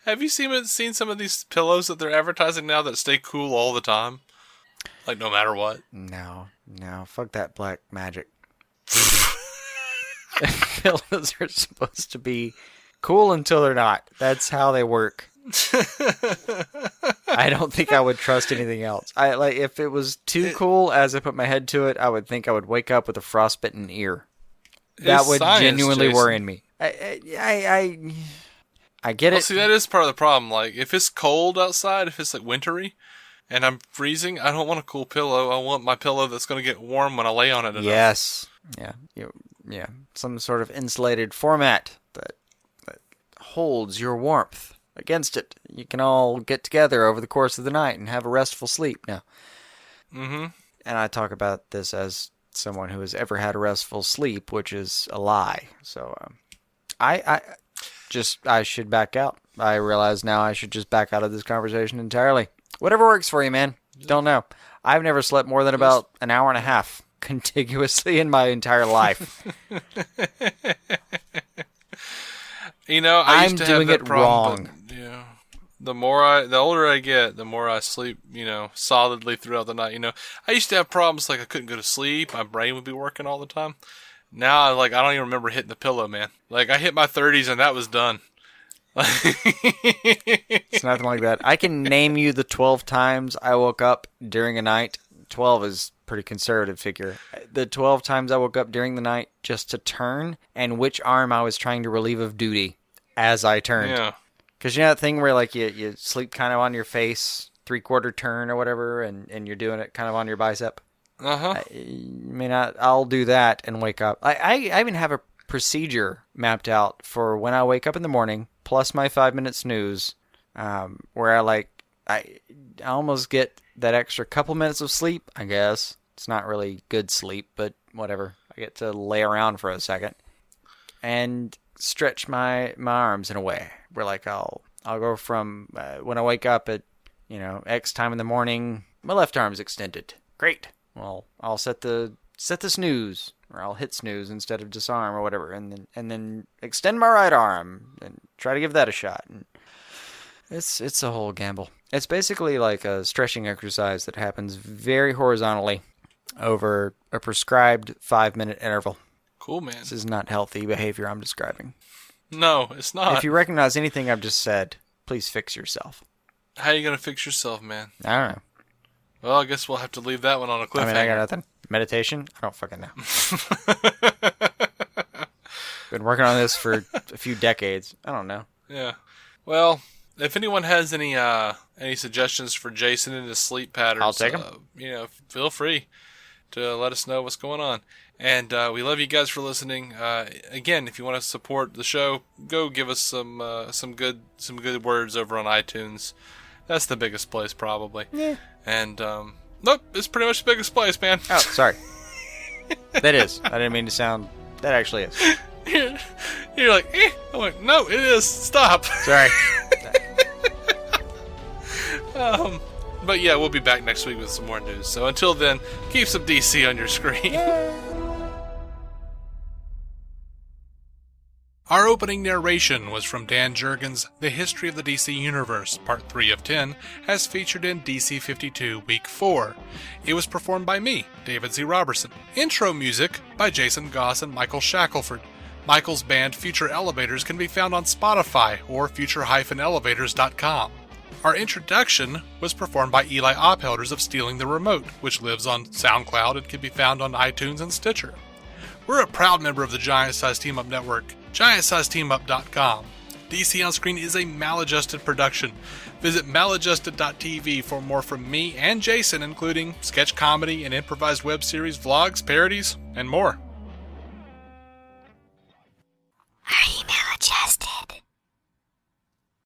Have you seen some of these pillows that they're advertising now that stay cool all the time? Like, no matter what? No. Fuck that black magic. Pillows are supposed to be cool until they're not. That's how they work. I don't think I would trust anything else. If it was too cool as I put my head to it, I would think I would wake up with a frostbitten ear. That would genuinely worry me. I get it. See, that is part of the problem. Like, if it's cold outside, if it's like wintry, and I'm freezing, I don't want a cool pillow. I want my pillow that's going to get warm when I lay on it enough. Yes. Yeah. Yeah. Some sort of insulated format that holds your warmth against it. You can all get together over the course of the night and have a restful sleep now. Mm-hmm. And I talk about this as someone who has ever had a restful sleep, which is a lie. So, I should back out. I realize now I should just back out of this conversation entirely. Whatever works for you, man. Don't know. I've never slept more than about an hour and a half contiguously in my entire life. I used to have that problem, wrong. But, the older I get, the more I sleep, solidly throughout the night. I used to have problems like I couldn't go to sleep. My brain would be working all the time. Now, I don't even remember hitting the pillow, man. Like, I hit my 30s and that was done. It's nothing like that. I can name you the 12 times I woke up during a night. 12 is a pretty conservative figure. The 12 times I woke up during the night just to turn and which arm I was trying to relieve of duty as I turned. Yeah. Because that thing where you sleep kind of on your face, 3/4 turn or whatever, and you're doing it kind of on your bicep. Uh-huh. I'll do that and wake up. I even have a procedure mapped out for when I wake up in the morning, plus my 5-minute snooze, where I almost get that extra couple minutes of sleep, I guess. It's not really good sleep, but whatever. I get to lay around for a second and stretch my arms in a way where I'll go from when I wake up at X time in the morning, my left arm's extended. Great. Well, I'll set the snooze, or I'll hit snooze instead of disarm or whatever, and then extend my right arm and try to give that a shot. And it's a whole gamble. It's basically like a stretching exercise that happens very horizontally over a prescribed 5-minute interval. Cool, man. This is not healthy behavior I'm describing. No, it's not. If you recognize anything I've just said, please fix yourself. How are you going to fix yourself, man? I don't know. Well, I guess we'll have to leave that one on a cliffhanger. I got nothing. Meditation? I don't fucking know. Been working on this for a few decades. I don't know. Yeah. Well, if anyone has any suggestions for Jason and his sleep patterns, I'll take them. Feel free to let us know what's going on. And we love you guys for listening. Again, if you want to support the show, go give us some good words over on iTunes. That's the biggest place, probably. Yeah. And nope, it's pretty much the biggest place, man. Oh, sorry. That is. I didn't mean to sound. That actually is. You're like, eh. I'm like, no, it is. Stop. Sorry. But yeah, we'll be back next week with some more news. So until then, keep some DC on your screen. Our opening narration was from Dan Jurgens' The History of the DC Universe, Part 3 of 10, as featured in DC 52 Week 4. It was performed by me, David Z. Robertson. Intro music by Jason Goss and Michael Shackelford. Michael's band Future Elevators can be found on Spotify or future-elevators.com. Our introduction was performed by Eli Ophelders of Stealing the Remote, which lives on SoundCloud and can be found on iTunes and Stitcher. We're a proud member of the Giant Size Team Up Network, GiantSizeTeamUp.com. DC On Screen is a maladjusted production. Visit maladjusted.tv for more from me and Jason, including sketch comedy and improvised web series, vlogs, parodies, and more.